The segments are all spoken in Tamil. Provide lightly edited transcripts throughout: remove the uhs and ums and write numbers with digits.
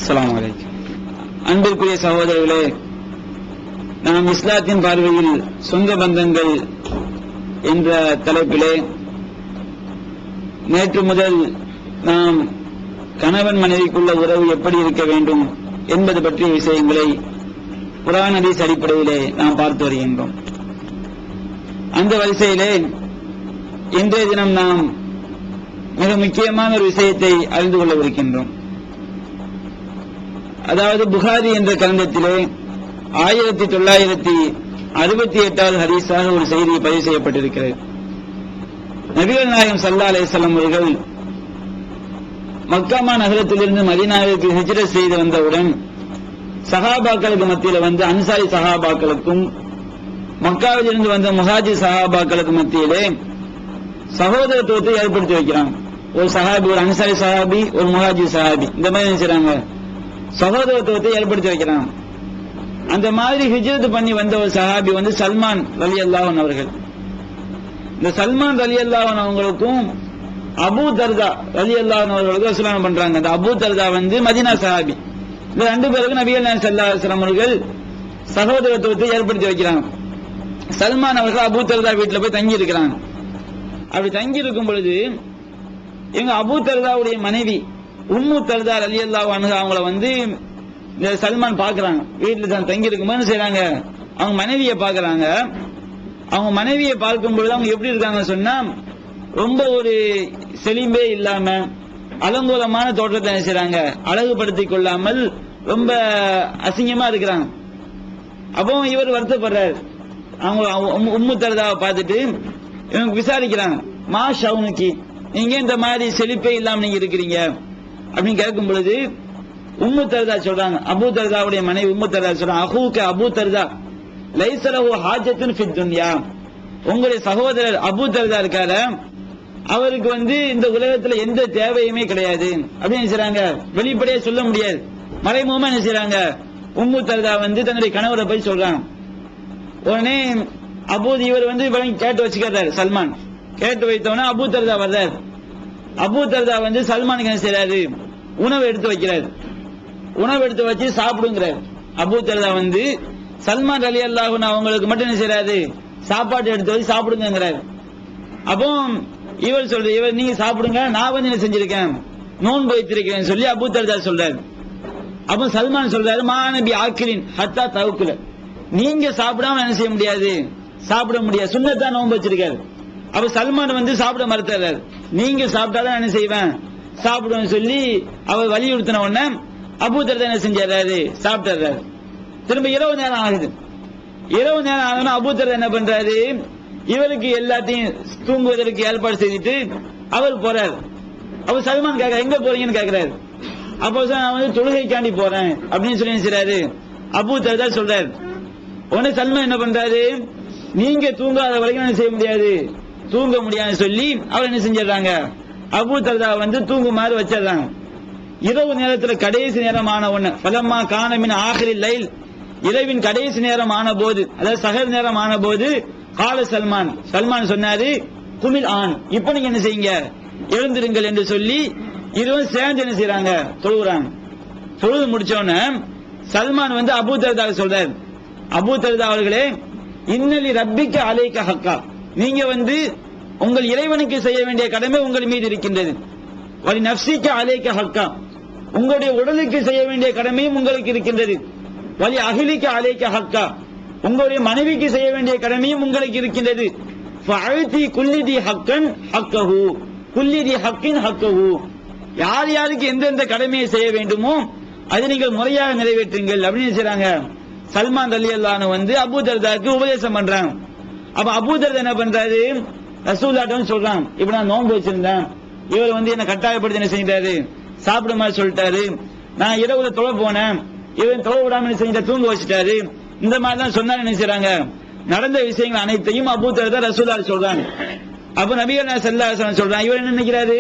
அஸ்ஸலாமு அலைக்கும். அன்பிற்குரிய சகோதரர்களே, நாம் இஸ்லாத்தின் பார்வையில் சொந்த பந்தங்கள் என்ற தலைப்பிலே நேற்று முதல் நாம் கணவன் மனைவிக்குள்ள உறவு எப்படி இருக்க வேண்டும் என்பது பற்றிய விஷயங்களை குர்ஆன் ஹதீஸ் அடிப்படையிலே நாம் பார்த்து வருகின்றோம். அந்த வரிசையிலே இன்றைய தினம் நாம் மிக முக்கியமான ஒரு விஷயத்தை அறிந்து கொள்ளவிருக்கின்றோம். அதாவது புகாரி என்ற கிரந்தத்திலே 1968வது ஹதீஸாக ஒரு செய்தி பதிவு செய்யப்பட்டிருக்கிறது. நபிகள் நாயகம் ஸல்லல்லாஹு அலைஹி வஸல்லம் அவர்கள் மக்கா நகரத்திலிருந்து மதீனாவிற்கு ஹிஜ்ரத் செய்து வந்தவுடன் சஹாபாக்களுக்கு மத்தியில் வந்து அன்சாரி சஹாபாக்களுக்கும் மக்காவிலிருந்து வந்த முஹாஜிர் சஹாபாக்களுக்கு மத்தியிலே சகோதரத்துவத்தை ஏற்படுத்தி வைக்கிறாங்க. ஒரு சஹாபி, ஒரு அன்சாரி சஹாபி, ஒரு முஹாஜிர் சஹாபி, இந்த மாதிரி நினைச்சாங்க சகோதரத்துவத்தை ஏற்படுத்தி வைக்கிறாங்க. அந்த மாதிரி ஹிஜ்ரத் பண்ணி வந்த ஒரு சஹாபி வந்து சல்மான் ரலியல்லாஹு அன்ஹு அவர்கள். இந்த சல்மான் ரலியல்லாஹு அன்ஹு அவங்களுக்கும் அபூ தர்தா ரலியல்லாஹு அன்ஹு அவர்களுக்கு ரசூலுல்லாஹ் பண்றாங்க. அந்த அபூ தர்தா வந்து மதீனா சஹாபி. இந்த ரெண்டு பேருக்கு நபிகள் நாயகம் ஸல்லல்லாஹு அலைஹி வஸல்லம் அவர்கள் சகோதரத்துவத்தை ஏற்படுத்தி வைக்கிறாங்க. சல்மான் அவர்கள் அபூ தர்தா வீட்டில் போய் தங்கி இருக்கிறாங்க. அப்படி தங்கி இருக்கும் பொழுது எங்க அபூ தர்தாவுடைய மனைவி உம்மு தர்தா ரலியல்லாஹு அன்ஹா அவங்கள வந்து இந்த சல்மான் பாக்குறாங்க. வீட்டில் தான் தங்கி இருக்கும்போது என்ன செய்யறாங்க, அவங்க மனைவியை பாக்குறாங்க. அவங்க மனைவியை பார்க்கும் பொழுது அவங்க எப்படி இருக்காங்க சொன்னா, ரொம்ப ஒரு செலிம்பே இல்லாம அலங்கோலமான தோற்றத்தை என்ன செய்யறாங்க, அழகுபடுத்திக் கொள்ளாமல் ரொம்ப அசிங்கமா இருக்கிறாங்க. அப்போ இவர் வருத்தப்படுறாரு. அவங்க உம்மு தர்தாவை பார்த்துட்டு இவங்க விசாரிக்கிறாங்க, மா ஷவுனுக்கி, நீங்க இந்த மாதிரி செழிப்பே இல்லாம நீங்க இருக்கிறீங்க அப்படின்னு கேட்கும் பொழுது உம்மு தர்தா சொல்றாங்க, அபூ தர்தாவுடைய மனைவி உம்மு தர்தா சொல்றாங்க, அஹூக அபூ தர்தா லைஸ லஹு ஹாஜத்துன் ஃபித் துன்யா, உங்களுடைய சகோதரர் அபூ தர்தா இருக்காரு, அவருக்கு வந்து இந்த உலகத்துல எந்த தேவையுமே கிடையாது அப்படின்னு நினைச்சாங்க. வெளிப்படையா சொல்ல முடியாது, மறைமுகமா நினைச்சாங்க. உம்மு தர்தா வந்து தன்னுடைய கணவரை போய் சொல்றாங்க. உடனே இவர் வந்து கேட்டு வச்சுக்கிறாரு. சல்மான் கேட்டு வைத்தவன அபூ தர்தா வர்றாரு. அபூ தர்தா வந்து சல்மானுக்கு என்ன செய்யறாரு, உணவு எடுத்து வைக்கிறாரு. உணவு எடுத்து வச்சு சாப்பிடுங்கிறார். அபூ தர்தா வந்து சல்மான் ரலியல்லாஹு அன்ஹு அவங்களுக்கு மட்டும் என்ன செய்யறாரு, சாப்பாடு எடுத்து வச்சு சாப்பிடுங்கிறாரு. அப்போ இவர் சொல்ற, இவர் நீங்க சாப்பிடுங்க, நான் வந்து என்ன செஞ்சிருக்கேன், நோன்பு வைத்திருக்கிறேன் சொல்லி அபூ தர்தா சொல்றாரு. அப்போ சல்மான் சொல்றாரு, மா நபி ஆக்கிரின் ஹத்தா தவுக்குல, நீங்க சாப்பிடாம என்ன செய்ய முடியாது, சாப்பிட முடியாது, சுன்னத்தா நோன்பு வச்சிருக்காரு. அப்ப சல்மான் வந்து சாப்பிட மறுத்தாரு. நீங்க சாப்பிட்டாதான் என்ன செய்வேன், சாப்பிடுவேன் சொல்லி அவர் வலியுறுத்தின உடனே அபூ தர்தா என்ன செஞ்சாரு, சாப்பிட்டாரு. திரும்ப இரவு நேரம் ஆகுது. இரவு நேரம் ஆகுதுன்னா அபூ தர்தா என்ன பண்றாரு, இவருக்கு எல்லாத்தையும் தூங்குவதற்கு ஏற்பாடு செய்துட்டு அவர் போறாரு. அப்ப சல்மான் கேட்க, எங்க போறீங்கன்னு கேட்கிறாரு. அப்போ நான் வந்து தொழுகைக்காண்டி போறேன் அப்படின்னு சொல்லி செய்றாரு. அபூ தர்தா சொல்றாரு. உடனே சல்மான் என்ன பண்றாரு, நீங்க தூங்காத வரைக்கும் என்ன செய்ய முடியாது, தூங்க முடியாதுன்னு சொல்லி அவர் என்ன செஞ்சிடறாங்க, அபூ தர்தா வந்து தூங்குமாறு வச்சிடறாங்க. இரவு நேரத்தில் கடைசி நேரம் ஆன உடனே ஃபலம்மா கான மின் ஆகிரில் லைல், இரவின் கடைசி நேரம் ஆன போது, அதாவது சஹர் நேரம் ஆன போது, கால சல்மான், சல்மான் சொன்னாரு, குமில் ஆன், இப்ப நீங்க என்ன செய்யுங்க, எழுந்திருங்கள் என்று சொல்லி இருவரும் சேர்ந்து என்ன செய்யறாங்க, தொழுகிறாங்க. தொழுது முடிச்சோன்னு சல்மான் வந்து அபூ தர்தா சொல்றாரு, அபூ தர்தா அவர்களே, இன்னலி ரப்பிக்க அலைக்க ஹக்கா, நீங்க வந்து உங்கள் இறைவனுக்கு செய்ய வேண்டிய கடமை உங்கள் மீது இருக்கின்றது. வலி நஃப்ஸிக்க அலைக்க ஹக்கா, உங்களுடைய உடலுக்கு செய்ய வேண்டிய கடமையும் உங்களுக்கு இருக்கின்றது. வலி அஹ்லிக்க அலைக்க ஹக்கா, உங்களுடைய மனைவிக்கு செய்ய வேண்டிய கடமையும் உங்களுக்கு இருக்கின்றது. ஃபஅதி குல்லிதி ஹக்கன் ஹக்கஹு, குல்லிதி ஹக்கின் ஹக்கஹு, யார் யாருக்கு எந்தெந்த கடமையை செய்ய வேண்டுமோ அதை நீங்கள் முறையாக நிறைவேற்றுங்கள் அப்படின்னு செய்றாங்க. சல்மான் ரலியல்லாஹு அன்ஹு வந்து அபூ தர்தாக்கு உபதேசம் பண்றாங்க. அப்ப அபூ தர்தா என்ன பண்றாரு, ரசூலுல்லாஹ்ட்ட சொல்றாங்க, இப்ப நான் நோன்பு வச்சிருந்தேன், இவர் வந்து என்ன கட்டாயப்படுத்தி என்ன செஞ்சாரு, சாப்பிட மாதிரி சொல்லிட்டாரு, நான் இரவுல தொலை போனேன், இவன் தொலை விடாம என்ன செஞ்ச, தூங்க வச்சுட்டாரு, இந்த மாதிரி தான் சொன்னாரு. என்ன செய்றாங்க, நடந்த விஷயங்கள் அனைத்தையும் அபூ தர்தா ரசூலுல்லாஹ் சொல்றாங்க. அப்ப நபிகள் நாயகம் ஸல்லல்லாஹு அலைஹி வஸல்லம் சொல்றாங்க, இவர் என்ன நினைக்கிறாரு,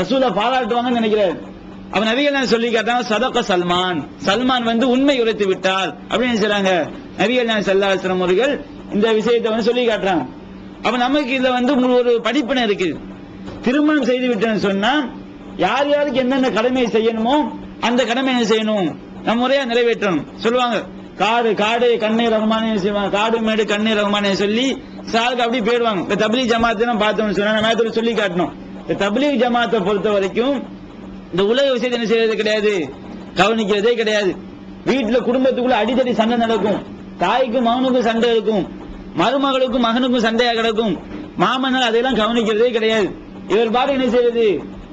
ரசூலுல்லாஹ் பாராட்டுவாங்கன்னு நினைக்கிறாரு. அப்ப நபிகள் நாயகம் சொல்லி கேட்டாங்க, சதக சல்மான், சல்மான் வந்து உண்மை உரைத்து விட்டார் அப்படின்னு நினைச்சாங்க. நபிகள் நாயகம் ஸல்லல்லாஹு அலைஹி வஸல்லம் அவர்கள் இந்த விஷயத்தை வந்து சொல்லி காட்டுறாங்க. அப்ப நமக்கு இதுல வந்து ஒரு படிப்பினை இருக்குது. திருமணம் செய்து விட்டேன்னு சொன்னா யார் யாருக்கு என்னென்ன கடமையை செய்யணுமோ அந்த கடமை என்ன செய்யணும், நம்ம முறையா நிறைவேற்றணும். சொல்லுவாங்க காடு காடு கண்ணீர் ரகுமானே செய்வாங்க, காடு மேடு கண்ணீர் ரகுமானே சொல்லி சாருக்கு அப்படி போயிடுவாங்க. இந்த தப்லீக் ஜமாத்தை பார்த்தோம்னு சொன்னா நம்ம சொல்லி காட்டணும். இந்த தப்லீக் ஜமாத்தை பொறுத்த வரைக்கும் இந்த உலக விஷயத்தை என்ன செய்யறது கிடையாது, கவனிக்கிறதே கிடையாது. வீட்டுல குடும்பத்துக்குள்ள அடித்தடி சண்டை நடக்கும், தாய்க்கும் மகனுக்கும் சண்டை இருக்கும், மருமகளுக்கும் மகனுக்கும் சண்டையா கிடக்கும், மாமனார் அதையெல்லாம் கவனிக்கிறதே கிடையாது. இவர் பாட்டு என்ன செய்யறது,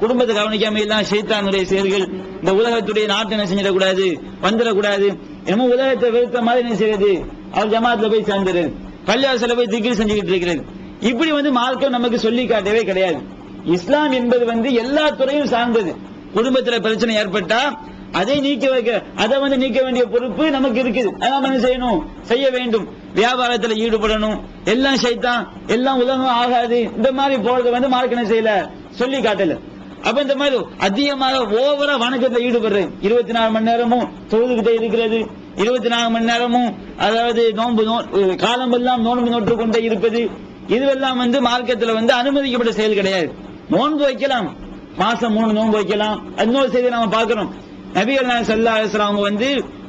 குடும்பத்தை கவனிக்காம எல்லாம் ஷைத்தானுடைய செயல்கள், இந்த உலகத்துடைய நாட்டை என்ன செஞ்சிடக்கூடாது, வந்துடக்கூடாது, நம்ம உலகத்தை வெறுத்த மாதிரி என்ன செய்யறது, அவர் ஜமாத்துல போய் சேர்ந்துரு, பள்ளிவாசல போய் திகிர் செஞ்சுக்கிட்டு இருக்கிறது. இப்படி மார்க்கம் நமக்கு சொல்லி காட்டவே கிடையாது. இஸ்லாம் என்பது எல்லா துறையும் சார்ந்தது. குடும்பத்தில் பிரச்சனை ஏற்பட்டா அதை நீக்க வைக்க, அதை நீக்க வேண்டிய பொறுப்பு நமக்கு இருக்குது. அதான் என்ன செய்யணும், செய்ய வேண்டும். வியாபாரத்தில் ஈடுபடணும், எல்லாம் ஷைத்தான், எல்லாம் உலகம் ஆகாது, இந்த மாதிரி போறது மார்க்கம் என்ன செய்யல, சொல்லி காட்டல. அப்ப இந்த மாதிரி அதிகமாக ஓவரா வணக்கத்தில் ஈடுபடுறது, 24 மணி நேரமும் தொழுதுகிட்டே இருக்கிறது, 24 மணி நேரமும் அதாவது நோன்பு காலமெல்லாம் நோன்பு நோட்டு கொண்டே இருப்பது, இதுவெல்லாம் மார்க்கத்தில் அனுமதிக்கப்பட்ட செயல் கிடையாது. நோன்பு வைக்கலாம், மாசம் 3 நோன்பு வைக்கலாம். இன்னொரு செய்தி நாம பார்க்கிறோம், நபிகள் நாயகம் ஸல்லல்லாஹு அலைஹி வஸல்லம்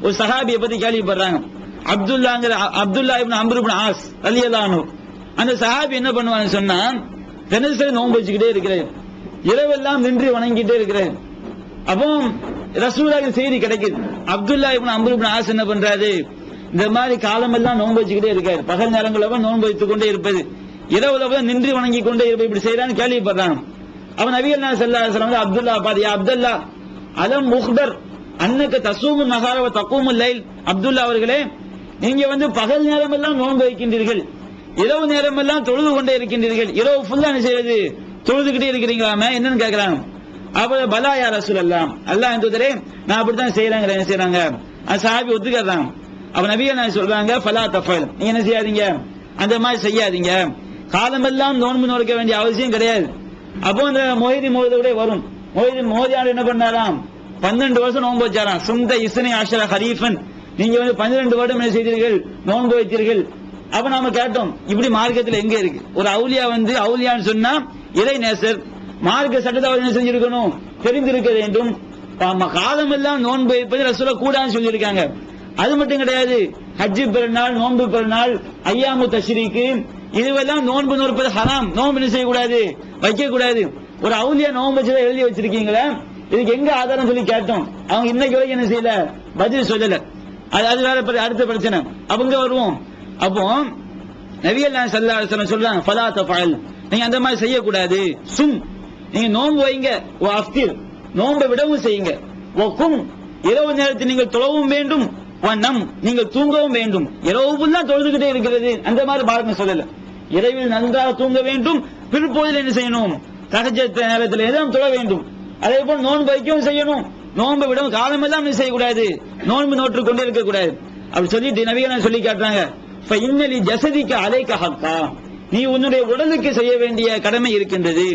ஒரு சஹாபியை பத்தி கேள்விப்படுறாங்க. அப்துல்லா இப்னு அம்ர் இப்னு ஆஸ் ரலியல்லாஹு அன்ஹு. அந்த சஹாபி என்ன பண்ணுவான்னு சொன்னா, தினசரி நோன்பு வச்சுக்கிட்டே இருக்கிறார், இரவெல்லாம் நின்று வணங்கிட்டே இருக்கிறார். அப்போ ரசூலுல்லாஹி செய்தி கிடைக்குது, அப்துல்லா இப்னு அம்ர் இப்னு ஆஸ் என்ன பண்றாரு, இந்த மாதிரி காலமெல்லாம் நோன்பு வச்சுக்கிட்டே இருக்காரு, பகல் நேரங்களில் நோன்பு வைத்துக் கொண்டே இருப்பது, இரவுல நின்று வணங்கி கொண்டே இருப்பது, இப்படி செய்யறான்னு கேள்விப்படுறாங்க. அவன் நபிகள் நாயகம் ஸல்லல்லாஹு அலைஹி வஸல்லம் அப்துல்லா பாதி, அப்துல்லா அலம் முஹ்பர் அன்னக தஸூமு நஹார வ தகூமு லைல், அப்துல்லா அவர்களே நீங்க பகல் நேரம் எல்லாம் நோன்பு வைக்கின்றீர்கள், இரவு நேரம் எல்லாம் தொழுது கொண்டே இருக்கின்றீர்கள், இரவு ஃபுல்லா என்ன செய்வது, தொழுதுகிட்டே இருக்கிறீங்களாமே என்னன்னு கேட்கிறாங்க. அப்ப பலா யா ரசூலல்லாஹ், அல்லாஹ் தூதரே நான் அப்படித்தான் செய்யறாங்க, என்ன செய்யறாங்க, சஹாபி ஒத்துக்கறாங்க. அப்ப நபிகள் நாயகம் சொல்றாங்க, ஃபலா தஃபல், நீங்க என்ன செய்யாதீங்க, அந்த மாதிரி செய்யாதீங்க, காலமெல்லாம் நோன்பு நோக்க வேண்டிய அவசியம் கிடையாது. அப்போ அந்த மொஹிதி மோதோட வரும், மோதியார் என்ன பண்ணாராம், 12 வருஷம் நோன்பு வச்சாராம். சுந்த இஸ்னி அஷர ஹரீஃபன், நீங்க 12 வருடம் என்ன செய்தீர்கள், நோன்பு வைத்தீர்கள். அப்ப நாம கேட்டோம், இப்படி மார்க்கத்தில் எங்க இருக்கு, ஒரு அவுலியா அவுலியான்னு சொன்னா இறை நேசர், மார்க்க சட்டத்தை அவர் என்ன செஞ்சிருக்கணும், தெரிந்திருக்க வேண்டும். காலம் எல்லாம் நோன்பு வைப்பது ரசூலுல்லாஹ் கூடான்னு சொல்லியிருக்காங்க. அது மட்டும் கிடையாது, ஹஜ்ஜு பெருநாள், நோன்பு பெருநாள், ஐயாமு தஷ்ரீக்கு, இதுவெல்லாம் நோன்பு நோற்பது ஹராம், நோன்பு என்ன செய்யக்கூடாது, வைக்க கூடாது. ஒரு அவுலியா நோன்பு வச்சதை எழுதி வச்சிருக்கீங்களா, இதுக்கு எங்க ஆதாரம் சொல்லி கேட்டோம், அவங்க இன்னைக்கு வரைக்கும் என்ன செய்யல, பதில் சொல்லல. அது வேற அடுத்த பிரச்சனை. அவங்க வருவோம். அப்போ நபிகள் நாயகம் ஸல்லல்லாஹு அலைஹி வஸல்லம் சொல்றாங்க, ஃபலா தஃபல், நீங்க அந்த மாதிரி செய்யக்கூடாது. சும், நீங்க நோன்பு வைங்க, வ அஃப்திர், நோன்பை விடவும் செய்யுங்க, வ கும், இரவு நேரத்தில் நீங்கள் தொழவும் வேண்டும், வ நம், நீங்கள் தூங்கவும் வேண்டும். இரவு ஃபுல்லா தொழுதுகிட்டே இருக்கிறது, அந்த மாதிரி மார்க்கம் சொல்லல. இரவில் நன்றாக தூங்க வேண்டும், பிற்போதில் என்ன செய்யணும், தஹஜ்ஜத் நேரத்தில் எதுவும் தொழ வேண்டும். அதே போல் நோன்பு வைக்கவும் செய்யணும், நோன்பை விடவும் காலமெல்லாம் என்ன செய்யக்கூடாது, நோன்பு நோற்று கொண்டே இருக்கக்கூடாது. அப்படி சொல்லிட்டு நபிகள் சொல்லி காட்டுறாங்க, ஃபஇன்னலி ஜஸதிக அலைக ஹக்கா, நீ உன்னுடைய உடலுக்கு செய்ய வேண்டிய கடமை இருக்கின்றது.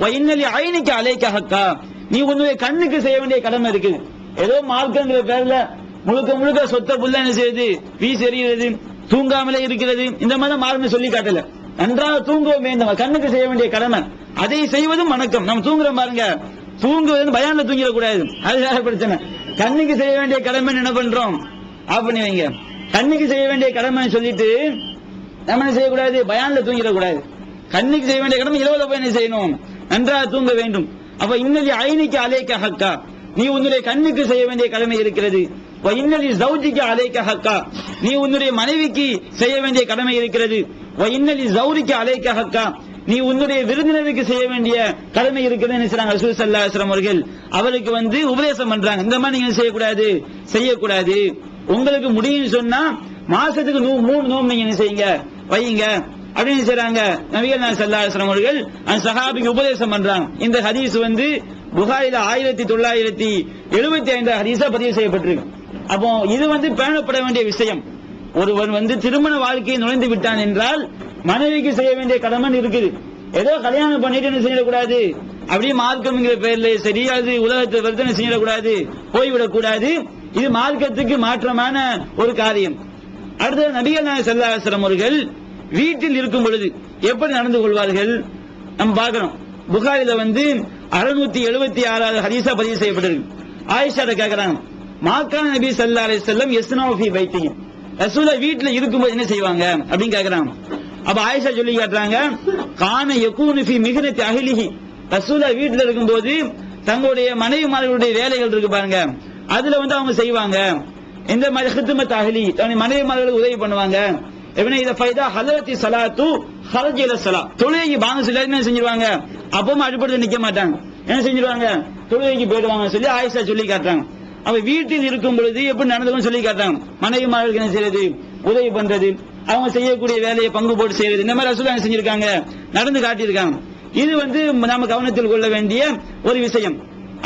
ஃபஇன்னலி ஐனிக அலைக ஹக்கா, நீ உன்னுடைய கண்ணுக்கு செய்ய வேண்டிய கடமை இருக்குது. ஏதோ மார்க்கங்கிற பேர்ல முழுக்க முழுக்க சொத்த புள்ள என்ன செய்யுது, வீசி எறிகிறது, தூங்காமலே இருக்கிறது, இந்த மாதிரி மார்க்கம் சொல்லி காட்டல. நன்றாக தூங்கவும் வேண்டும், கண்ணுக்கு செய்ய வேண்டிய கடமை, அதை செய்வதும் வணக்கம். நம்ம தூங்குறோம் பாருங்க, தூங்குவது பயான்ல தூங்கிடக்கூடாது, அது வேற பிரச்சனை. கண்ணுக்கு செய்ய வேண்டிய கடமை என்ன பண்றோம், ஆஃப் பண்ணி வைங்க. கண்ணுக்கு செய்ய வேண்டிய கடமை சொல்லிட்டு நம்ம என்ன செய்யக்கூடாது, பயான்ல தூங்கிடக்கூடாது. கண்ணுக்கு செய்ய வேண்டிய கடமை இரவுல போய் என்ன செய்யணும், நன்றாக தூங்க வேண்டும். அப்ப இன்னலி ஐனிக்கு அலைக்க ஹக்கா, நீ உன்னுடைய கண்ணுக்கு செய்ய வேண்டிய கடமை இருக்கிறது. இன்னலி ஜௌஜிக்கு அலைக்க ஹக்கா, நீ உன்னுடைய மனைவிக்கு செய்ய வேண்டிய கடமை இருக்கிறது. இன்னலி ஜௌரிக்கு அலைக்க ஹக்கா, நீ உன்னுடைய விருந்தினருக்கு செய்ய வேண்டிய கடமை இருக்கிறது. ரசூல் ஸல்லல்லாஹு அலைஹி வஸல்லம் அவர்கள் அவருக்கு உபதேசம் பண்றாங்க, இந்த மாதிரி நீங்க செய்யக்கூடாது, செய்யக்கூடாது. உங்களுக்கு முடியும் சொன்னா மாசத்துக்கு 3 நோம்பு நீங்க என்ன செய்யுங்க, வையுங்க அப்படின்னு செய்றாங்க. நபிகள் நாயகம் ஸல்லல்லாஹு அலைஹி வஸல்லம் அவர்கள் அந்த சஹாபிக்கு உபதேசம் பண்றாங்க. இந்த ஹதீஸ் புகாரில 1975 ஹதீஸா பதிவு செய்யப்பட்டிருக்கு. அப்போ இது பேணப்பட வேண்டிய விஷயம். ஒருவன் திருமண வாழ்க்கையை நுழைந்து விட்டான் என்றால் மனைவிக்கு செய்ய வேண்டிய கடமை இருக்குது. ஏதோ கல்யாணம் பண்ணிட்டு என்ன செய்யக்கூடாது, அப்படியே மார்க்கம்ங்கிற பேர்ல சரியாது உலகத்தை வர்த்தனை செய்யக்கூடாது, போய்விடக் கூடாது. இது மார்க்கத்துக்கு மாற்றமான ஒரு காரியம். அடுத்தது நபிகள் நாயகம் ஸல்லல்லாஹு அலைஹி வஸல்லம் அவர்கள் வீட்டில் இருக்கும் பொழுது எப்படி நடந்து கொள்வார்கள் நம்ம பார்க்கிறோம். புகாரில 676 ஹதீஸா பதிவு செய்யப்பட்டிருக்கு. ஆயிஷா கேக்குறாங்க, மாக்கான நபி ஸல்லல்லாஹு அலைஹி வஸல்லம் யஸ்னவு ஃபீ பைத்திஹி, ரசூலுல்லாஹ் வீட்ல இருக்கும்போது என்ன செய்வாங்க அப்படின்னு கேக்குறாங்க. அப்ப ஆயிஷா சொல்லி காட்டுறாங்க, கான யகூனு ஃபீ மிஹ்னத்தி அஹ்லிஹி, ரசூலுல்லாஹ் வீட்ல இருக்கும்போது தங்களுடைய மனைவிமார்களுடைய வேலைகள் இருக்கு பாருங்க, அதுல வந்து அவங்க செய்வாங்க. இந்த மாதிரி ஹித்மத் அஹ்லி, தன்னுடைய மனைவிமார்களுக்கு உதவி பண்ணுவாங்க. இவனை இத ஃபைதா ஹலரத்தி ஸலாத்து ஹரஜ இல ஸலா, தொழுகைக்கு பாங்க சொல்லி என்ன செஞ்சிருவாங்க, அப்பவும் அடிபட்டு நிக்க மாட்டாங்க, என்ன செஞ்சிருவாங்க, தொழுகைக்கு போயிடுவாங்க சொல்லி ஆயிஷா சொல்லி காட்டுறாங்க. அவ வீட்டில் இருக்கும் பொழுது எப்படி நடந்துக்கும் சொல்லி காட்டுறாங்க. மனைவிமார்களுக்கு என்ன செய்யறது, உதவி பண்றது, அவங்க செய்யக்கூடிய வேலையை பங்கு போட்டு செய்யறது, இந்த மாதிரி ரசூலுல்லாஹ் செஞ்சிருக்காங்க, நடந்து காட்டியிருக்காங்க. இது வந்து நாம கவனத்தில் கொள்ள வேண்டிய ஒரு விஷயம்.